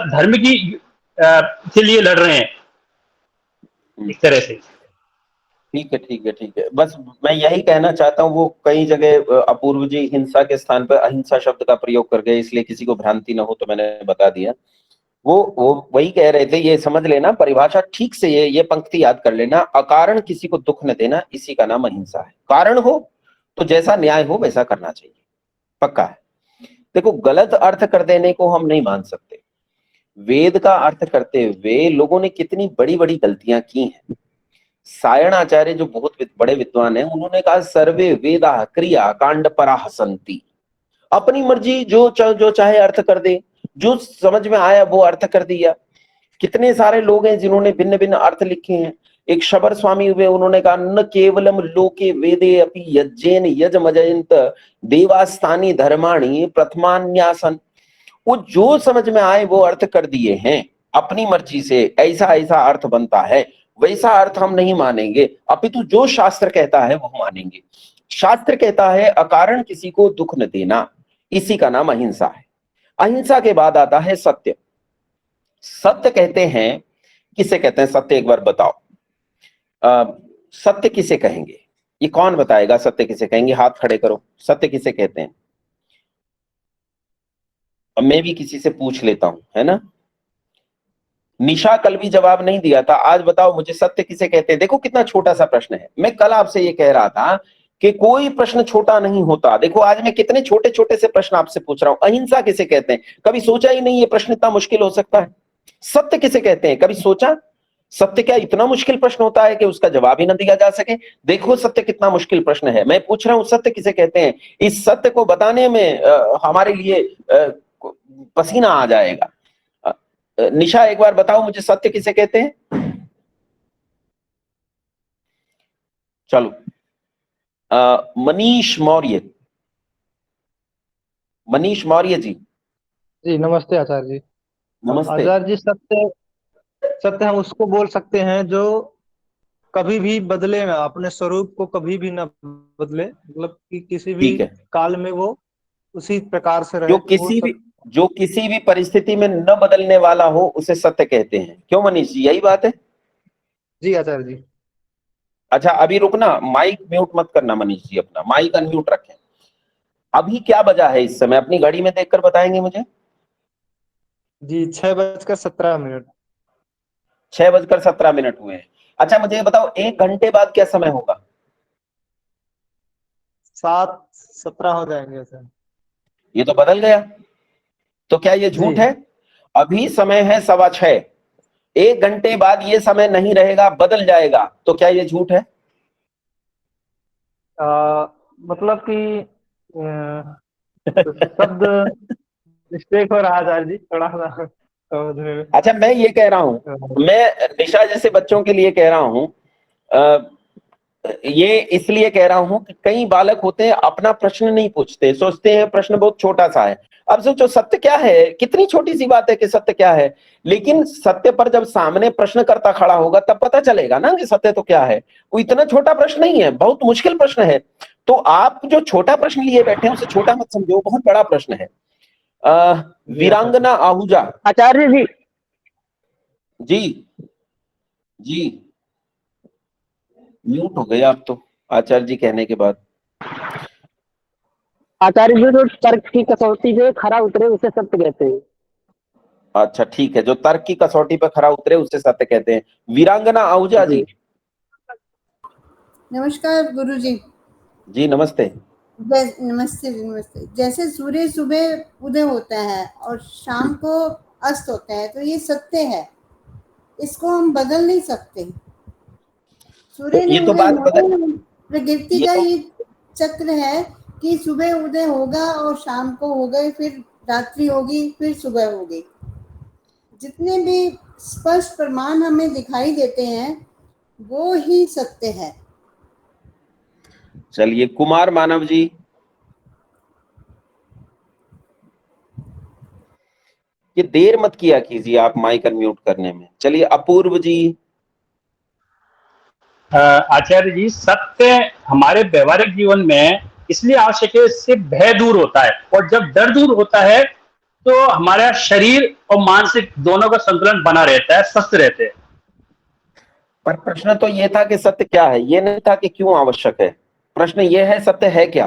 धर्म की के लिए लड़ रहे हैं एक तरह से। ठीक है, ठीक है, ठीक है। बस मैं यही कहना चाहता हूँ, वो कई जगह अपूर्व जी हिंसा के स्थान पर अहिंसा शब्द का प्रयोग कर गए, इसलिए किसी को भ्रांति न हो तो मैंने बता दिया। वो वही कह रहे थे, ये समझ लेना परिभाषा ठीक से, ये पंक्ति याद कर लेना। अकारण किसी को दुख न देना, इसी का नाम अहिंसा है। कारण हो तो जैसा न्याय हो वैसा करना चाहिए, पक्का है। देखो, गलत अर्थ कर देने को हम नहीं मान सकते। वेद का अर्थ करते हुए लोगों ने कितनी बड़ी बड़ी गलतियां की हैं। सायण आचार्य जो बहुत बड़े विद्वान हैं, उन्होंने कहा सर्वे वेदा क्रिया कांड पराह सन्ति। अपनी मर्जी जो चाहे अर्थ कर दे, जो समझ में आया वो अर्थ कर दिया। कितने सारे लोग हैं जिन्होंने भिन्न भिन्न अर्थ लिखे हैं। एक शबर स्वामी हुए, उन्होंने कहा न केवलम लोके वेदे अपि यज्ञेन यजमजयंत देवास्तानि धर्माणि प्रथमान्यासन। वो जो समझ में आए वो अर्थ कर दिए हैं अपनी मर्जी से। ऐसा ऐसा अर्थ बनता है, वैसा अर्थ हम नहीं मानेंगे, अपितु जो शास्त्र कहता है वो मानेंगे। शास्त्र कहता है अकारण किसी को दुख न देना, इसी का नाम अहिंसा है। अहिंसा के बाद आता है सत्य। सत्य कहते हैं, किसे कहते हैं सत्य, एक बार बताओ। सत्य किसे कहेंगे? ये कौन बताएगा सत्य किसे कहेंगे? हाथ खड़े करो। सत्य किसे कहते हैं? अब मैं भी किसी से पूछ लेता हूं, है ना। निशा कल भी जवाब नहीं दिया था, आज बताओ मुझे सत्य किसे कहते हैं। देखो कितना छोटा सा प्रश्न है। मैं कल आपसे ये कह रहा था कि कोई प्रश्न छोटा नहीं होता। देखो आज मैं कितने छोटे छोटे से प्रश्न आपसे पूछ रहा हूं। अहिंसा किसे कहते हैं? कभी सोचा ही नहीं ये प्रश्न इतना मुश्किल हो सकता है। सत्य किसे कहते हैं? कभी सोचा? सत्य क्या इतना मुश्किल प्रश्न होता है कि उसका जवाब ही न दिया जा सके? देखो सत्य कितना मुश्किल प्रश्न है। मैं पूछ रहा हूं सत्य किसे कहते हैं? इस सत्य को बताने में हमारे लिए पसीना आ जाएगा। निशा एक बार बताओ मुझे सत्य किसे कहते हैं? चलो मनीष मौर्य, मनीष मौर्य जी। जी नमस्ते आचार्य जी। नमस्ते। आचार्य जी, सत्य सत्य हम उसको बोल सकते हैं जो कभी भी बदले ना, अपने स्वरूप को कभी भी ना बदले, मतलब कि किसी भी ठीक है, काल में वो उसी प्रकार से जो रहे, तो वो किसी भी परिस्थिति में न बदलने वाला हो उसे सत्य कहते हैं। क्यों मनीष जी, यही बात है? जी आचार्य जी। अच्छा अभी रुकना, माइक म्यूट मत करना मनीष जी, अपना माइक अनम्यूट रखें। अभी क्या बजा है इस समय, अपनी घड़ी में देखकर बताएंगे मुझे? जी 6:17। 6:17 हुए हैं। अच्छा मुझे ये बताओ 1 घंटे बाद क्या समय होगा? 7:17 हो जाएंगे सर। ये तो बदल गया, तो क्या ये झूठ जी। है? अभी समय है 6:15, 1 घंटे बाद ये समय नहीं रहेगा, बदल जाएगा, तो क्या ये झूठ है? मतलब कि शब्द मिस्टेक हो रहा है आचार्य जी, थोड़ा सा समझने में। अच्छा मैं ये कह रहा हूं, मैं निशा जैसे बच्चों के लिए कह रहा हूं, ये इसलिए कह रहा हूं कि कई बालक होते हैं अपना प्रश्न नहीं पूछते, सोचते हैं प्रश्न बहुत छोटा सा है। अब सोचो सत्य क्या है, कितनी छोटी सी बात है कि सत्य क्या है, लेकिन सत्य पर जब सामने प्रश्नकर्ता खड़ा होगा तब पता चलेगा ना कि सत्य तो क्या है। वो इतना छोटा प्रश्न नहीं है, बहुत मुश्किल प्रश्न है। तो आप जो छोटा प्रश्न लिए बैठे हैं उसे छोटा मत समझो, बहुत बड़ा प्रश्न है। वीरांगना आहूजा। आचार्य जी। जी जी म्यूट हो गए आप तो आचार्य जी कहने के बाद। आचार्य जी, जो तर्क की कसौटी पे खरा उतरे उसे सत्य कहते हैं। अच्छा ठीक है, जो तर्क की कसौटी पर खरा उतरे उसे सत्य कहते हैं। वीरांगना आहूजा जी। नमस्कार गुरुजी। जी नमस्ते। नमस्ते जी, नमस्ते। जैसे सूर्य सुबह उदय होता है और शाम को अस्त होता है, तो ये सत्य है, इसको हम बदल नहीं सकते। सूर्य ये ने तो उदय बात बदल, होना, प्रकृति ये का तो ये चक्र है कि सुबह उदय होगा और शाम को होगा, फिर रात्रि होगी, फिर सुबह होगी। जितने भी स्पष्ट प्रमाण हमें दिखाई देते हैं वो ही सत्य है। चलिए कुमार मानव जी। ये देर मत किया कीजिए आप माइक अनम्यूट करने में। चलिए अपूर्व जी। आचार्य जी, सत्य हमारे व्यवहारिक जीवन में इसलिए आवश्यक है, इससे भय दूर होता है, और जब डर दूर होता है तो हमारा शरीर और मानसिक दोनों का संतुलन बना रहता है, स्वस्थ रहते हैं। पर प्रश्न तो ये था कि सत्य क्या है, ये नहीं था कि क्यों आवश्यक है। प्रश्न ये है सत्य है क्या?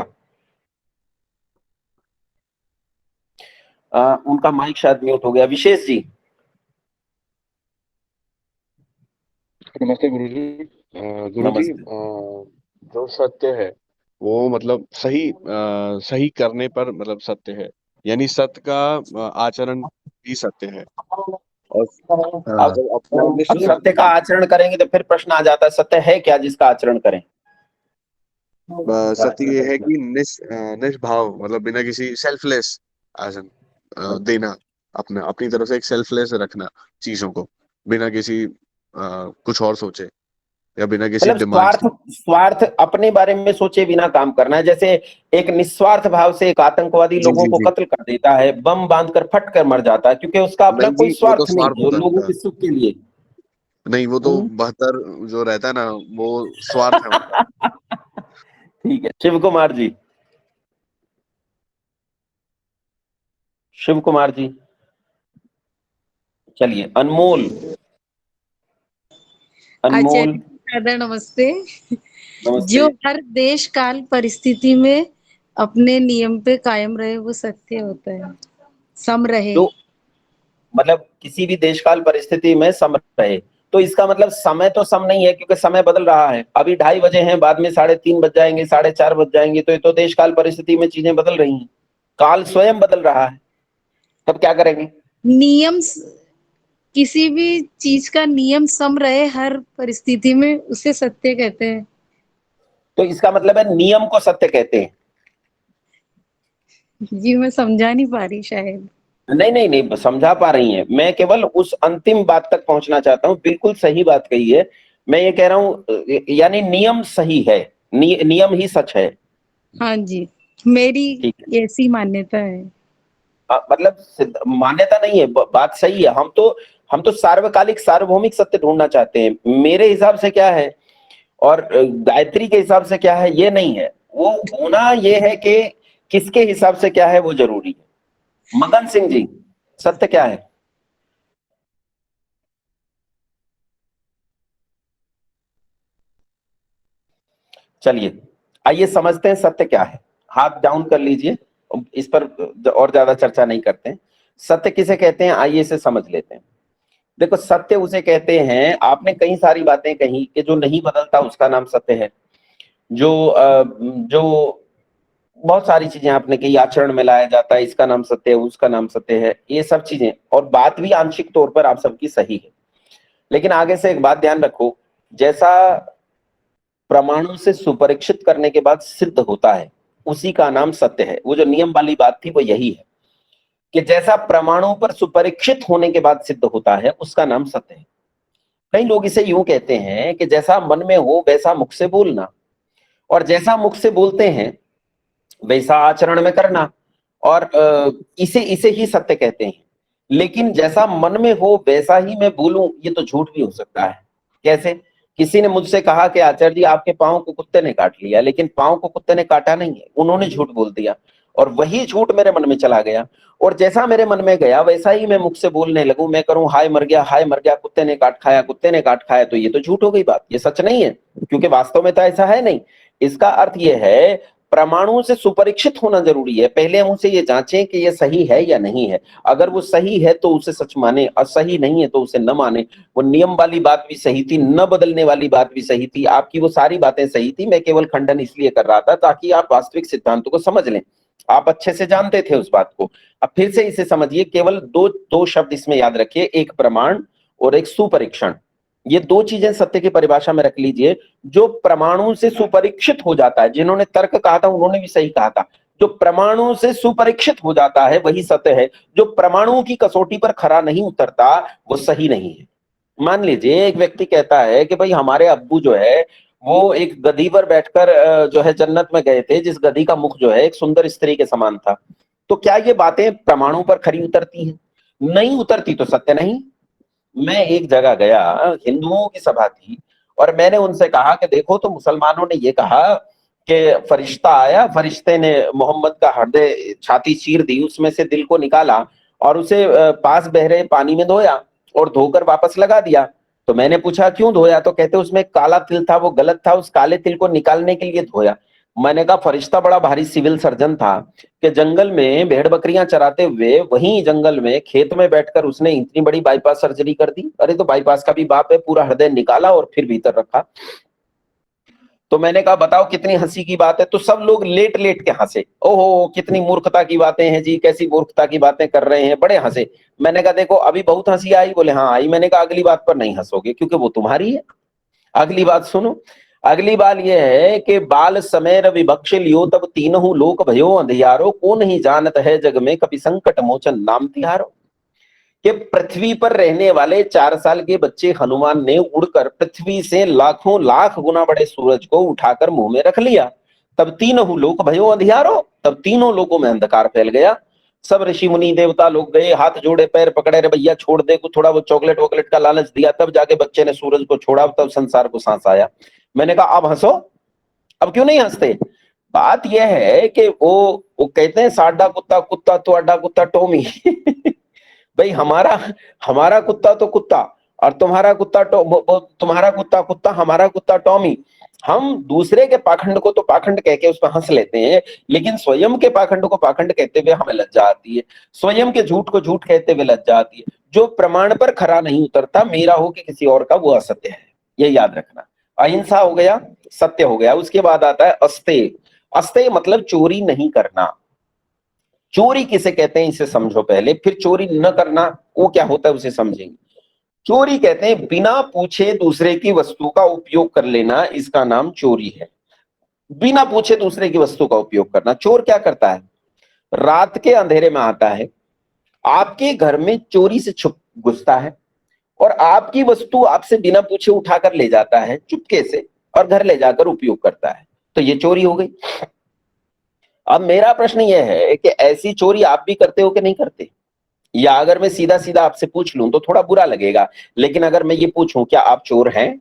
उनका माइक शायद म्यूट हो गया। विशेष जी। नमस्ते गुरुजी। गुरुजी, नमस्ते। जो सत्य है वो मतलब सही करने पर मतलब सत्य है, यानी सत्य का आचरण भी सत्य है। और अब जब अपना सत्य का आचरण करेंगे तो फिर प्रश्न आ जाता है सत्य है क्या जिसका आचरण करें? सत्य ये है कि निष्भाव, मतलब बिना किसी सेल्फलेस आचरण देना, अपनी तरफ से एक सेल्फलेस रखना चीजों को, बिना किसी कुछ और सोचे या बिना किसी मतलब डिमांड स्वार्थ, स्वार्थ अपने बारे में सोचे बिना काम करना है। जैसे एक निस्वार्थ भाव से एक आतंकवादी जी लोगों जी को जी। कत्ल कर देता है, बम बांधकर फट कर मर जाता है, क्योंकि उसका अपना नहीं कोई जी, वो तो स्वार्थ नहीं स्वार्थ है, वो होता है लोगों उनका। के सुख के लिए। नहीं, वो तो 72 जो रहता है ना, वो स्वार्थ है उनका। ठीक है। शिव कुमार जी। शिव कुमार जी। चलिए अनमोल। अनमोल। आचार्य दादा नमस्ते। जो नमस्ते। हर देश काल परिस्थिति में अपने नियम पे कायम रहे वो सत्य होता है, सम रहे। जो मतलब किसी भी देशकाल परिस्थिति में सम रहे, तो इसका मतलब समय तो सम नहीं है, क्योंकि समय बदल रहा है। अभी 2:30 बजे हैं, बाद में 3:30 बज जाएंगे, 4:30 बज जाएंगे, तो ये तो देशकाल परिस्थिति में चीजें बदल रही हैं, काल स्वयं बदल रहा है। तब क्या करेंगे? नियम किसी भी चीज का नियम सम रहे हर परिस्थिति में, उसे सत्य कहते हैं। तो इसका मतलब है नियम को सत्य कहते हैं। जी मैं समझा नहीं पा रही शायद। नहीं नहीं नहीं, समझा पा रही हैं। मैं केवल उस अंतिम बात तक पहुंचना चाहता हूं। बिल्कुल सही बात कही है। मैं ये कह रहा हूं यानी नियम सही है, नियम ही सच है। हाँ जी, मेरी ठीक है। ऐसी मान्यता है। मतलब मान्यता नहीं है, बात सही है। हम तो सार्वकालिक सार्वभौमिक सत्य ढूंढना चाहते हैं। मेरे हिसाब से क्या है और गायत्री के हिसाब से क्या है ये नहीं है, वो होना ये है कि किसके हिसाब से क्या है वो जरूरी है। मगन सिंह जी, सत्य क्या है? चलिए आइए समझते हैं सत्य क्या है। हाथ डाउन कर लीजिए, इस पर और ज्यादा चर्चा नहीं करते हैं। सत्य किसे कहते हैं आइए इसे समझ लेते हैं। देखो सत्य उसे कहते हैं, आपने कई सारी बातें कही कि जो नहीं बदलता उसका नाम सत्य है। जो बहुत सारी चीजें आपने कही, आचरण में लाया जाता है, इसका नाम सत्य है, उसका नाम सत्य है, ये सब चीजें, और बात भी आंशिक तौर पर आप सबकी सही है। लेकिन आगे से एक बात ध्यान रखो, जैसा प्रमाणों से सुपरीक्षित करने के बाद सिद्ध होता है उसी का नाम सत्य है। वो जो नियम वाली बात थी वो यही है कि जैसा प्रमाणों पर सुपरीक्षित होने के बाद सिद्ध होता है उसका नाम सत्य है। कई लोग इसे यूं कहते हैं कि जैसा मन में हो वैसा मुख से बोलना, और जैसा मुख से बोलते हैं वैसा आचरण में करना, और इसे इसे ही सत्य कहते हैं। लेकिन जैसा मन में हो वैसा ही मैं बोलूं, ये तो झूठ भी हो सकता है। कैसे? किसी ने मुझसे कहा कि आचार्य जी आपके पांव को कुत्ते ने काट लिया, लेकिन पांव को कुत्ते ने काटा नहीं है, उन्होंने झूठ बोल दिया, और वही झूठ मेरे मन में चला गया, और जैसा मेरे मन में गया वैसा ही मैं मुख से बोलने लगूं। मैं करूं हाय मर गया, हाय मर गया, कुत्ते ने काट खाया, कुत्ते ने काट खाया, तो ये तो झूठ हो गई बात, ये सच नहीं है, क्योंकि वास्तव में तो ऐसा है नहीं। इसका अर्थ यह है प्रमाणों से सुपरीक्षित होना जरूरी है। पहले हम उसे ये जांचें कि ये सही है या नहीं है। अगर वो सही है तो उसे सच माने, और सही नहीं है तो उसे न माने। वो नियम वाली बात भी सही थी, न बदलने वाली बात भी सही थी, आपकी वो सारी बातें सही थी। मैं केवल खंडन इसलिए कर रहा था ताकि आप वास्तविक सिद्धांतों को समझ लें। आप अच्छे से जानते थे उस बात को। अब फिर से इसे समझिए, केवल दो शब्द इसमें याद रखिए, एक प्रमाण और एक सुपरीक्षण। ये दो चीजें सत्य की परिभाषा में रख लीजिए। जो परमाणु से सुपरीक्षित हो जाता है, जिन्होंने तर्क कहा था उन्होंने भी सही कहा था, जो परमाणु से सुपरीक्षित हो जाता है वही सत्य है। जो परमाणु की कसौटी पर खरा नहीं उतरता वो सही नहीं है। मान लीजिए एक व्यक्ति कहता है कि भाई हमारे अब्बू जो है वो एक गधी पर बैठकर जो है जन्नत में गए थे, जिस गधी का मुख जो है एक सुंदर स्त्री के समान था। तो क्या ये बातें परमाणु पर खरी उतरती हैं? नहीं उतरती तो सत्य नहीं। मैं एक जगह गया, हिंदुओं की सभा थी, और मैंने उनसे कहा कि देखो तो मुसलमानों ने ये कहा कि फरिश्ता आया, फरिश्ते ने मोहम्मद का हृदय छाती चीर दी, उसमें से दिल को निकाला और उसे पास बह रहे पानी में धोया और धोकर वापस लगा दिया। तो मैंने पूछा क्यों धोया? तो कहते उसमें काला तिल था, वो गलत था, उस काले तिल को निकालने के लिए धोया। मैंने कहा फरिश्ता बड़ा भारी सिविल सर्जन था कि जंगल में भेड़ बकरियां चराते हुए वहीं जंगल में खेत में बैठकर उसने इतनी बड़ी बाईपास सर्जरी कर दी। अरे तो बाईपास का भी बाप है, पूरा हृदय निकाला और फिर भीतर रखा। तो मैंने कहा बताओ कितनी हंसी की बात है। तो सब लोग लेट लेट के हंसे, ओहो कितनी मूर्खता की बातें हैं जी, कैसी मूर्खता की बातें कर रहे हैं, बड़े हंसे। मैंने कहा देखो अभी बहुत हंसी आई, बोले हाँ आई। मैंने कहा अगली बात पर नहीं हंसोगे क्योंकि वो तुम्हारी है। अगली बात सुनो, अगली बात यह है कि बाल समेर विभक्ष लियो तब तीनों लोक भयो अंधियारो, को नहीं जानत है जग में कभी संकट मोचन नाम तिहारो। कि पृथ्वी पर रहने वाले 4 साल के बच्चे हनुमान ने उड़कर पृथ्वी से लाखों लाख गुना बड़े सूरज को उठाकर मुंह में रख लिया, तब तीनों लोक भयो अंधियारो, तब तीनों लोगों में अंधकार फैल गया। सब ऋषि मुनि देवता लोग गए, हाथ जोड़े पैर पकड़े, रे भैया छोड़ दे, कुछ थोड़ा वो चॉकलेट वॉकलेट का लालच दिया, तब जाके बच्चे ने सूरज को छोड़ा, तब संसार को सांस आया। मैंने कहा अब हंसो, अब क्यों नहीं हंसते? बात यह है कि वो कहते हैं साडा कुत्ता कुत्ता तो अड्डा कुत्ता टोमी। भाई हमारा कुत्ता तो कुत्ता और तुम्हारा कुत्ता तुम्हारा कुत्ता कुत्ता, हमारा कुत्ता टॉमी। हम दूसरे के पाखंड को तो पाखंड कह के उस पर हंस लेते हैं, लेकिन स्वयं के पाखंड को पाखंड कहते हुए हमें लज्जा आती है, स्वयं के झूठ को झूठ कहते हुए लज्जा आती है। जो प्रमाण पर खरा नहीं उतरता, मेरा हो कि किसी और का, वो असत्य है। ये याद रखना। अहिंसा हो गया, सत्य हो गया। उसके बाद आता है अस्तेय। अस्तेय मतलब चोरी नहीं करना। चोरी किसे कहते हैं इसे समझो पहले, फिर चोरी न करना वो क्या होता है उसे समझेंगे। चोरी कहते हैं बिना पूछे दूसरे की वस्तु का उपयोग कर लेना, इसका नाम चोरी है। बिना पूछे दूसरे की वस्तु का उपयोग करना। चोर क्या करता है, रात के अंधेरे में आता है, आपके घर में चोरी से छुप घुसता है और आपकी वस्तु आपसे बिना पूछे उठाकर ले जाता है चुपके से और घर ले जाकर उपयोग करता है, तो ये चोरी हो गई। अब मेरा प्रश्न यह है कि ऐसी चोरी आप भी करते हो कि नहीं करते? या अगर मैं सीधा सीधा आपसे पूछ लूं तो थोड़ा बुरा लगेगा, लेकिन अगर मैं ये पूछूं क्या आप चोर हैं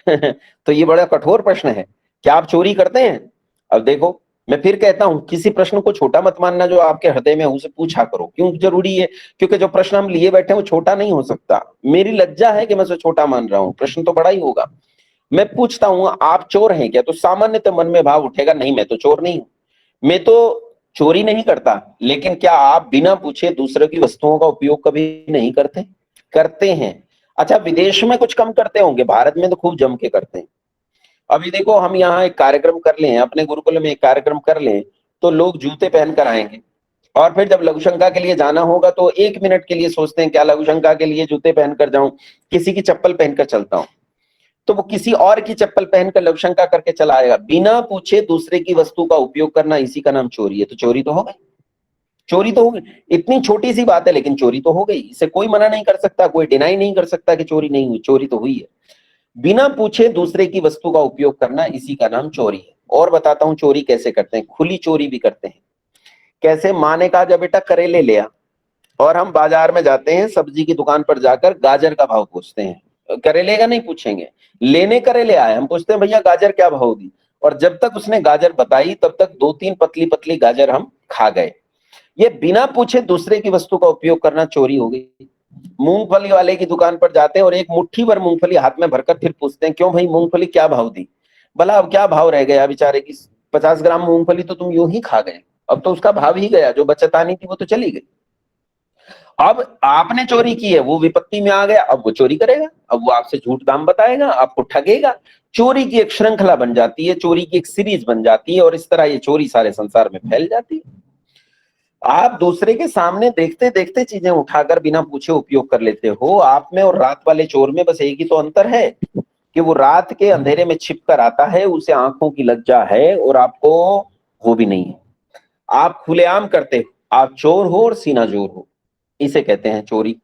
तो ये बड़ा कठोर प्रश्न है। क्या आप चोरी करते हैं? अब देखो, मैं फिर कहता हूं, किसी प्रश्न को छोटा मत मानना जो आपके हृदय में है, उसे पूछा करो। क्यों जरूरी है? क्योंकि जो प्रश्न हम लिए बैठे हैं वो छोटा नहीं हो सकता। मेरी लज्जा है कि मैं उसे छोटा मान रहा हूं, प्रश्न तो बड़ा ही होगा। मैं पूछता हूं आप चोर हैं क्या, तो सामान्यतः मन में भाव उठेगा नहीं मैं तो चोर नहीं हूं, मैं तो चोरी नहीं करता। लेकिन क्या आप बिना पूछे दूसरे की वस्तुओं का उपयोग कभी नहीं करते? करते हैं। अच्छा, विदेश में कुछ कम करते होंगे, भारत में तो खूब जम के करते हैं। अभी देखो, हम यहाँ एक कार्यक्रम कर लें, अपने गुरुकुल में एक कार्यक्रम कर लें, तो लोग जूते पहनकर आएंगे और फिर जब लघुशंका के लिए जाना होगा तो 1 मिनट के लिए सोचते हैं क्या लघुशंका के लिए जूते पहनकर जाऊं, किसी की चप्पल पहनकर चलता हूं, तो वो किसी और की चप्पल पहनकर लघुशंका करके चला आएगा। बिना पूछे दूसरे की वस्तु का उपयोग करना, इसी का नाम चोरी है। तो चोरी तो हो गई, चोरी तो हो गई। इतनी छोटी सी बात है लेकिन चोरी तो हो गई, इसे कोई मना नहीं कर सकता, कोई डिनाई नहीं कर सकता कि चोरी नहीं हुई, चोरी तो हुई है। बिना पूछे दूसरे की वस्तु का उपयोग करना, इसी का नाम चोरी है। और बताता हूं चोरी कैसे करते हैं, खुली चोरी भी करते हैं। कैसे? माँ ने कहा जब बेटा करेले ले आ, और हम बाजार में जाते हैं, सब्जी की दुकान पर जाकर गाजर का भाव पूछते हैं, करेले का नहीं पूछेंगे, लेने करेले आए, हम पूछते हैं भैया गाजर क्या भाव दी, और जब तक उसने गाजर बताई तब तक 2-3 पतली पतली गाजर हम खा गए। ये बिना पूछे दूसरे की वस्तु का उपयोग करना चोरी हो गई। मूंगफली वाले की दुकान पर जाते हैं और एक मुट्ठी भर मूंगफली हाथ में भरकर फिर पूछते हैं क्यों भाई मूंगफली क्या भाव दी? भला अब क्या भाव रह गया बेचारे की, 50 ग्राम मूंगफली तो तुम यूं ही खा गए, अब तो उसका भाव ही गया, जो बचत आनी थी वो तो चली गई। अब आपने चोरी की है, वो विपत्ति में आ गया, अब वो चोरी करेगा, अब वो आपसे झूठ दाम बताएगा, आपको ठगेगा। चोरी की एक श्रृंखला बन जाती है, चोरी की एक सीरीज बन जाती है, और इस तरह ये चोरी सारे संसार में फैल जाती है। आप दूसरे के सामने देखते देखते चीजें उठाकर बिना पूछे उपयोग कर लेते हो। आप में और रात वाले चोर में बस एक ही तो अंतर है कि वो रात के अंधेरे में छिप कर आता है, उसे आंखों की लज्जा है, और आपको वो भी नहीं है। आप खुलेआम करते हो, आप चोर हो और सीना जोर हो, इसे कहते हैं चोरी।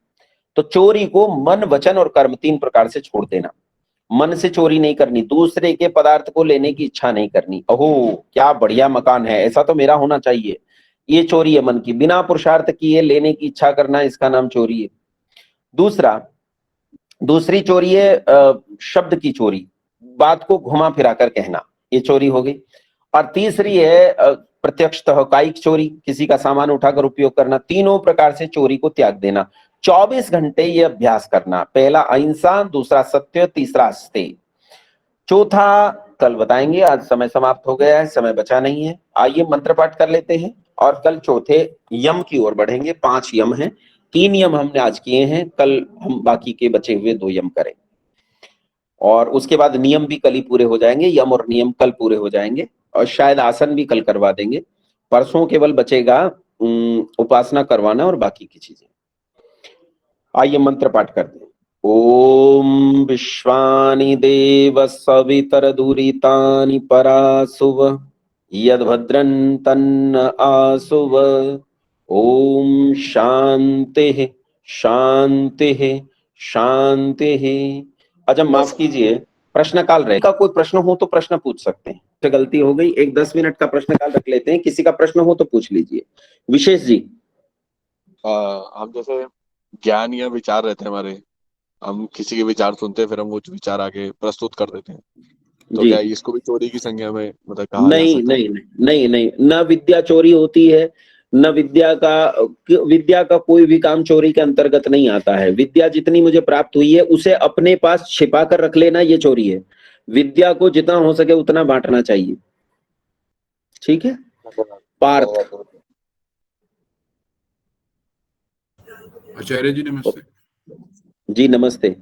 तो चोरी को मन, वचन और कर्म 3 प्रकार से छोड़ देना। मन से चोरी नहीं करनी, दूसरे के पदार्थ को लेने की इच्छा नहीं करनी, ओहो क्या बढ़िया मकान है, ऐसा तो मेरा होना चाहिए, ये चोरी है मन की। बिना पुरुषार्थ किए लेने की इच्छा करना, इसका नाम चोरी है। दूसरी चोरी है शब्द की चोरी, बात को घुमा फिरा कर कहना, ये चोरी हो गई। और तीसरी है प्रत्यक्षतः कायिक चोरी, किसी का सामान उठाकर उपयोग करना। तीनों प्रकार से चोरी को त्याग देना, 24 घंटे ये अभ्यास करना। पहला अहिंसा, दूसरा सत्य, तीसरा अस्तेय, चौथा कल बताएंगे। आज समय समाप्त हो गया है, समय बचा नहीं है। आइए मंत्र पाठ कर लेते हैं और कल चौथे यम की ओर बढ़ेंगे। 5 यम हैं, 3 यम हमने आज किए हैं, कल हम बाकी के बचे हुए 2 यम करें, और उसके बाद नियम भी कल ही पूरे हो जाएंगे। यम और नियम कल पूरे हो जाएंगे, और शायद आसन भी कल करवा देंगे। परसों केवल बचेगा उपासना करवाना और बाकी की चीजें। आइए मंत्र पाठ करते हैं। ओम विश्वानि देव सवितर दुरितानि परासुव यद्भद्रं तन्न आसुव। ओम शांति शांति शांति। अच्छा माफ कीजिए, प्रश्न काल रहेगा, कोई प्रश्न हो तो प्रश्न पूछ सकते हैं। तो गलती हो गई, एक 10 मिनट का प्रश्न काल रख लेते हैं, किसी का प्रश्न हो तो पूछ लीजिए। विशेष जी। हम जैसे ज्ञान या विचार रहते हैं हमारे, हम किसी के विचार सुनते हैं, फिर हम वो विचार आगे प्रस्तुत कर देते हैं, तो क्या इसको भी चोरी की संज्ञा में मतलब कहा जा सकता है? नहीं नहीं, न विद्या चोरी होती है, न विद्या का कोई भी काम चोरी के अंतर्गत नहीं आता है। विद्या जितनी मुझे प्राप्त हुई है उसे अपने पास छिपा कर रख लेना, ये चोरी है। विद्या को जितना हो सके उतना बांटना चाहिए, ठीक है। पार्थ। आचार्य जी नमस्ते। जी नमस्ते।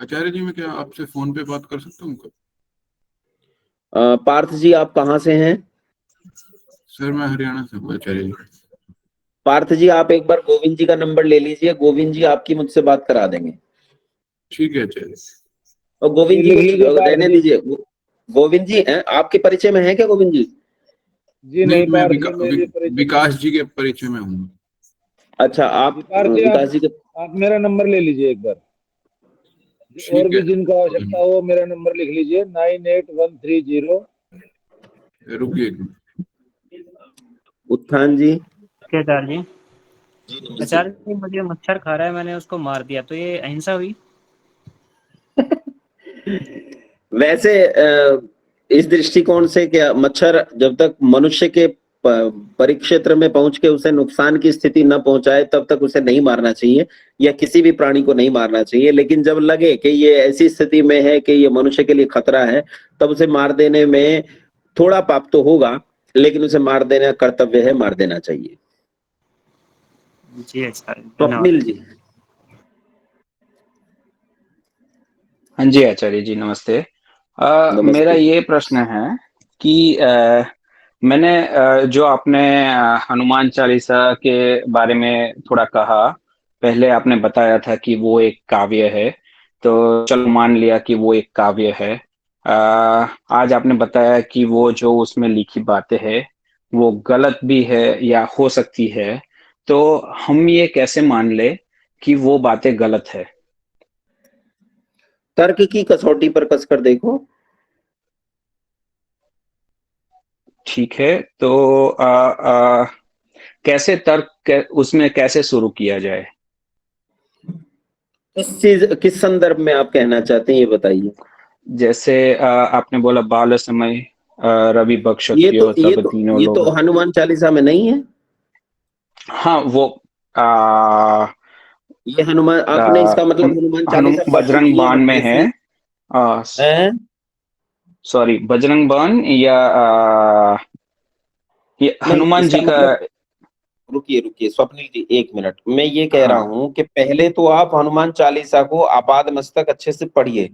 आचार्य जी मैं क्या आपसे फोन पे बात कर सकता हूँ? पार्थ जी आप कहाँ से हैं? सर मैं हरियाणा से हूँ आचार्य जी। पार्थ जी आप एक बार गोविंद जी का नंबर ले लीजिए, गोविंद जी आपकी मुझसे बात करा देंगे। ठीक है आचार्य। और गोविंद जी कुछ रहने दीजिए। गोविंद जी हैं आपके परिचय में है क्या गोविंद जी? जी नहीं, मैं मेरे परिचय विकास जी के परिचय में हूँ। अच्छा, आप विकास जी के आप मेरा नंबर ले लीजिए एक बार, और भी जिनको आवश्यकता हो मेरा नंबर लिख लीजिए 98130। रुकिए। उत्थान जी। आचार्य जी, आचार्य जी मुझे मच्छर खा रहा है, मैंने उसको मार दिया, तो ये अहिंसा हुई? वैसे इस दृष्टिकोण से क्या मच्छर जब तक मनुष्य के परिक्षेत्र में पहुंच के उसे नुकसान की स्थिति न पहुंचाए तब तक उसे नहीं मारना चाहिए, या किसी भी प्राणी को नहीं मारना चाहिए। लेकिन जब लगे कि ये ऐसी स्थिति में है कि ये मनुष्य के लिए खतरा है, तब उसे मार देने में थोड़ा पाप तो होगा, लेकिन उसे मार देना कर्तव्य है, मार देना चाहिए। जी आचार्य, स्वप्निल जी। हाँ जी आचार्य जी, नमस्ते। मेरा ये प्रश्न है कि मैंने जो आपने हनुमान चालीसा के बारे में थोड़ा कहा, पहले आपने बताया था कि वो एक काव्य है, तो चलो मान लिया कि वो एक काव्य है। आज आपने बताया कि वो जो उसमें लिखी बातें हैं वो गलत भी है या हो सकती है, तो हम ये कैसे मान ले कि वो बातें गलत है? तर्क की कसौटी पर कसकर देखो। ठीक है, तो कैसे तर्क उसमें कैसे शुरू किया जाए? किस संदर्भ में आप कहना चाहते हैं ये बताइए। जैसे आपने बोला बाल समय रवि बक्ष ये तो हनुमान चालीसा में नहीं है। हाँ, वो ये हनुमान, आपने इसका मतलब हनुमान चालीसा बजरंग बाण में है। सॉरी, बजरंग बाण या ये हनुमान जी का। रुकिए स्वप्निल जी, एक मिनट। मैं ये कह रहा हूं कि पहले तो आप हनुमान चालीसा को आपाद मस्तक अच्छे से पढ़िए।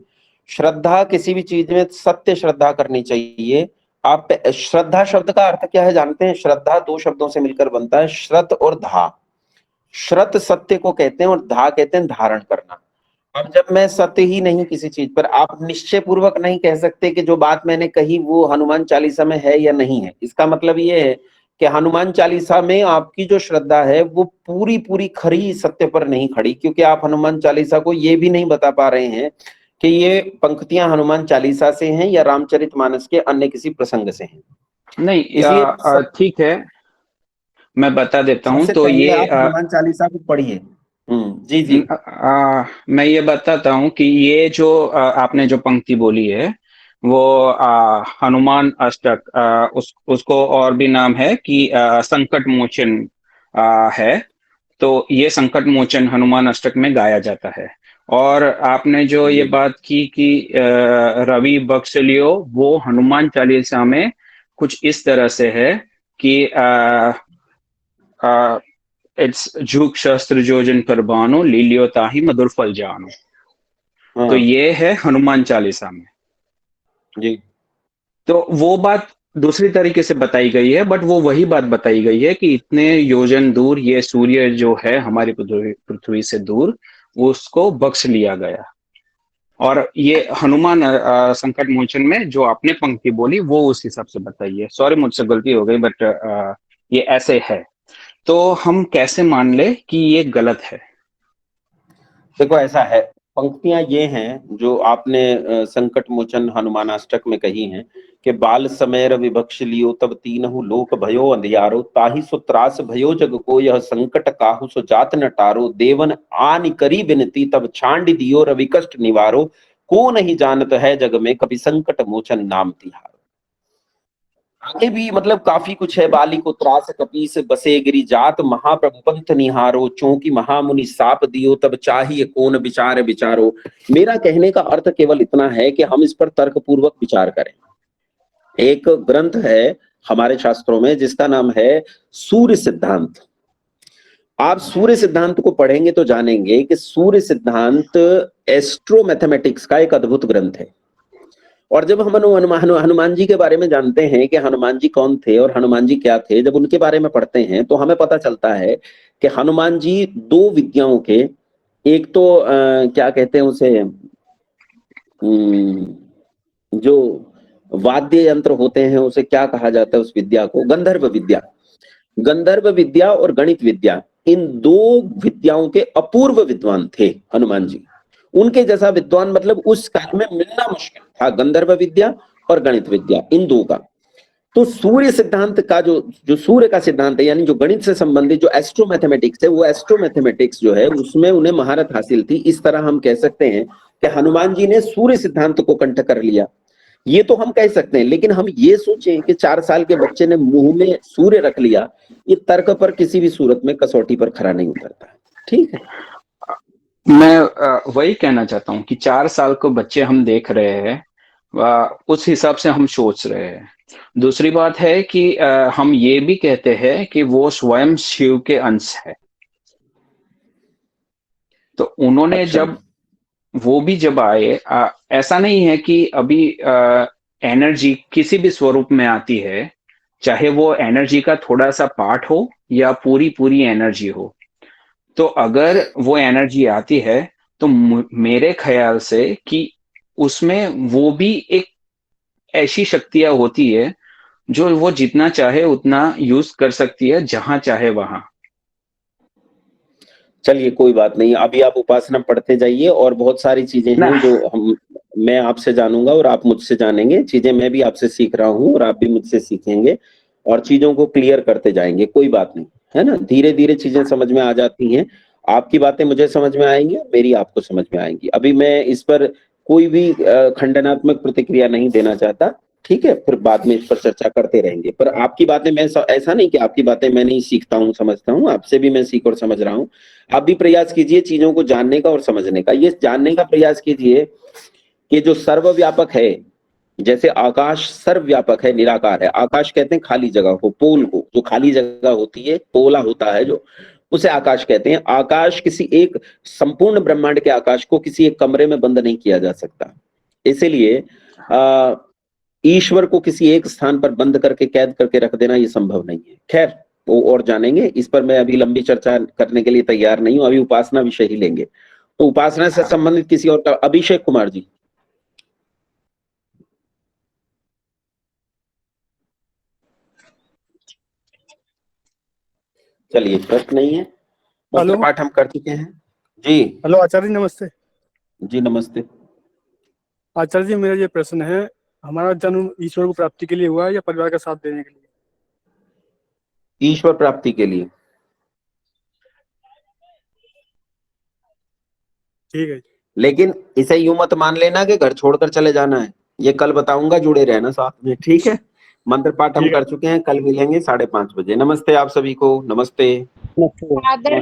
श्रद्धा किसी भी चीज में सत्य श्रद्धा करनी चाहिए। आप श्रद्धा शब्द का अर्थ क्या है जानते हैं? श्रद्धा दो शब्दों से मिलकर बनता है, श्रत और धा। श्रत सत्य को कहते हैं और धा कहते हैं धारण करना। अब जब मैं सत्य ही नहीं किसी चीज पर, आप निश्चय पूर्वक नहीं कह सकते कि जो बात मैंने कही वो हनुमान चालीसा में है या नहीं है। इसका मतलब ये है कि हनुमान चालीसा में आपकी जो श्रद्धा है वो पूरी पूरी खरी सत्य पर नहीं खड़ी, क्योंकि आप हनुमान चालीसा को ये भी नहीं बता पा रहे हैं कि ये पंक्तियां हनुमान चालीसा से हैं या रामचरितमानस के अन्य किसी प्रसंग से हैं। नहीं, इसलिए ठीक है, मैं बता देता हूं। तो ये आप हनुमान चालीसा को पढ़िए। जी। मैं ये बताता हूं कि ये जो आपने जो पंक्ति बोली है वो हनुमान अष्टक, उसको और भी नाम है कि संकट मोचन है। तो ये संकट मोचन हनुमान अष्टक में गाया जाता है। और आपने जो ये बात की कि रवि बक्ष लियो, वो हनुमान चालीसा में कुछ इस तरह से है कि इट्स झुक शस्त्र जोजन कर बानो, लीलियो ताही मधुर फल जानो। तो ये है हनुमान चालीसा में जी। तो वो बात दूसरी तरीके से बताई गई है, बट वो वही बात बताई गई है कि इतने योजन दूर ये सूर्य जो है हमारी पृथ्वी से दूर, उसको बख्श लिया गया। और ये हनुमान संकट मोचन में जो आपने पंक्ति बोली वो उस हिसाब से बताई है। सॉरी, मुझसे गलती हो गई, बट ये ऐसे है। तो हम कैसे मान ले कि ये गलत है? देखो ऐसा है, पंक्तियां ये हैं जो आपने संकट मोचन हनुमानाष्टक में कही हैं कि बाल समय रवि बख्श लियो, तब तीनहु लोक भयो अंधियारो, ताहि सो त्रास भयो जग को, यह संकट काहू सो जात न टारो, देवन आनि करी विनती, तब छांड दियो रवि कष्ट निवारो, को नहीं जानत है जग में, कभी संकट मोचन नाम तिहारो। आगे भी मतलब काफी कुछ है। बाली को त्रास कपीस बसे गिरी जात, महाप्रभु पंथ निहारो, चौंकी महामुनि साप दियो, तब चाहिए कौन विचार विचारो। मेरा कहने का अर्थ केवल इतना है कि हम इस पर तर्क पूर्वक विचार करें। एक ग्रंथ है हमारे शास्त्रों में जिसका नाम है सूर्य सिद्धांत। आप सूर्य सिद्धांत को पढ़ेंगे तो जानेंगे कि सूर्य सिद्धांत एस्ट्रो मैथमेटिक्स का एक अद्भुत ग्रंथ है। और जब हम हनुमान जी के बारे में जानते हैं कि हनुमान जी कौन थे और हनुमान जी क्या थे, जब उनके बारे में पढ़ते हैं तो हमें पता चलता है कि हनुमान जी दो विद्याओं के एक तो क्या कहते हैं उसे, जो वाद्य यंत्र होते हैं उसे क्या कहा जाता है उस विद्या को? गंधर्व विद्या। गंधर्व विद्या और गणित विद्या, इन दो विद्याओं के अपूर्व विद्वान थे हनुमान जी। उनके जैसा विद्वान मतलब उस काल में मिलना मुश्किल था, गंधर्व विद्या और गणित विद्या, इन दो का। तो सूर्य सिद्धांत का जो सूर्य का सिद्धांत है, यानी जो गणित से संबंधित जो एस्ट्रो मैथमेटिक्स है, वो एस्ट्रो मैथमेटिक्स जो है उसमें उन्हें महारत हासिल थी। इस तरह हम कह सकते हैं कि हनुमान जी ने सूर्य सिद्धांत को कंठ कर लिया, ये तो हम कह सकते हैं। लेकिन हम ये सोचें कि 4 साल के बच्चे ने मुंह में सूर्य रख लिया, ये तर्क पर किसी भी सूरत में कसौटी पर खरा नहीं उतरता। ठीक है, मैं वही कहना चाहता हूँ कि 4 साल को बच्चे हम देख रहे हैं, उस हिसाब से हम सोच रहे हैं। दूसरी बात है कि हम ये भी कहते हैं कि वो स्वयं शिव के अंश है। तो उन्होंने जब वो भी जब आए, ऐसा नहीं है कि अभी एनर्जी किसी भी स्वरूप में आती है, चाहे वो एनर्जी का थोड़ा सा पार्ट हो या पूरी एनर्जी हो। तो अगर वो एनर्जी आती है तो मेरे ख्याल से कि उसमें वो भी एक ऐसी शक्तियां होती है जो वो जितना चाहे उतना यूज कर सकती है, जहां चाहे वहां। चलिए कोई बात नहीं, अभी आप उपासना पढ़ते जाइए और बहुत सारी चीजें हैं जो मैं आपसे जानूंगा और आप मुझसे जानेंगे। चीजें मैं भी आपसे सीख रहा हूँ और आप भी मुझसे सीखेंगे और चीजों को क्लियर करते जाएंगे। कोई बात नहीं, है ना, धीरे धीरे चीजें समझ में आ जाती हैं। आपकी बातें मुझे समझ में आएंगी, मेरी आपको समझ में आएंगी। अभी मैं इस पर कोई भी खंडनात्मक प्रतिक्रिया नहीं देना चाहता, ठीक है, फिर बाद में इस पर चर्चा करते रहेंगे। पर आपकी बातें मैं ऐसा नहीं कि आपकी बातें मैं नहीं सीखता हूँ, समझता हूँ, आपसे भी मैं सीख और समझ रहा हूँ। आप भी प्रयास कीजिए चीजों को जानने का और समझने का। ये जानने का प्रयास कीजिए कि जो सर्वव्यापक है, जैसे आकाश सर्वव्यापक है, निराकार है। आकाश कहते हैं खाली जगह को, पोल को, जो खाली जगह होती है, पोला होता है जो, उसे आकाश कहते हैं। आकाश किसी एक संपूर्ण ब्रह्मांड के आकाश को किसी एक कमरे में बंद नहीं किया जा सकता। इसीलिए ईश्वर को किसी एक स्थान पर बंद करके कैद करके रख देना ये संभव नहीं है। खैर वो और जानेंगे, इस पर मैं अभी लंबी चर्चा करने के लिए तैयार नहीं हूं। अभी उपासना विषय ही लेंगे। तो उपासना से संबंधित किसी और का, अभिषेक कुमार जी। चलिए, प्रश्न नहीं है, मंत्र पाठ हम कर चुके हैं जी। हेलो आचार्य जी, नमस्ते। जी नमस्ते आचार्य जी, मेरा ये प्रश्न है, हमारा जन्म ईश्वर को प्राप्ति के लिए हुआ है या परिवार का साथ देने के लिए? ईश्वर प्राप्ति के लिए। ठीक है। लेकिन इसे यूं मत मान लेना कि घर छोड़कर चले जाना है, ये कल बताऊंगा, जुड़े रहना साथ में, ठीक है। मंत्र पाठ हम कर चुके हैं, कल मिलेंगे 5:30 बजे। नमस्ते आप सभी को, नमस्ते। आदर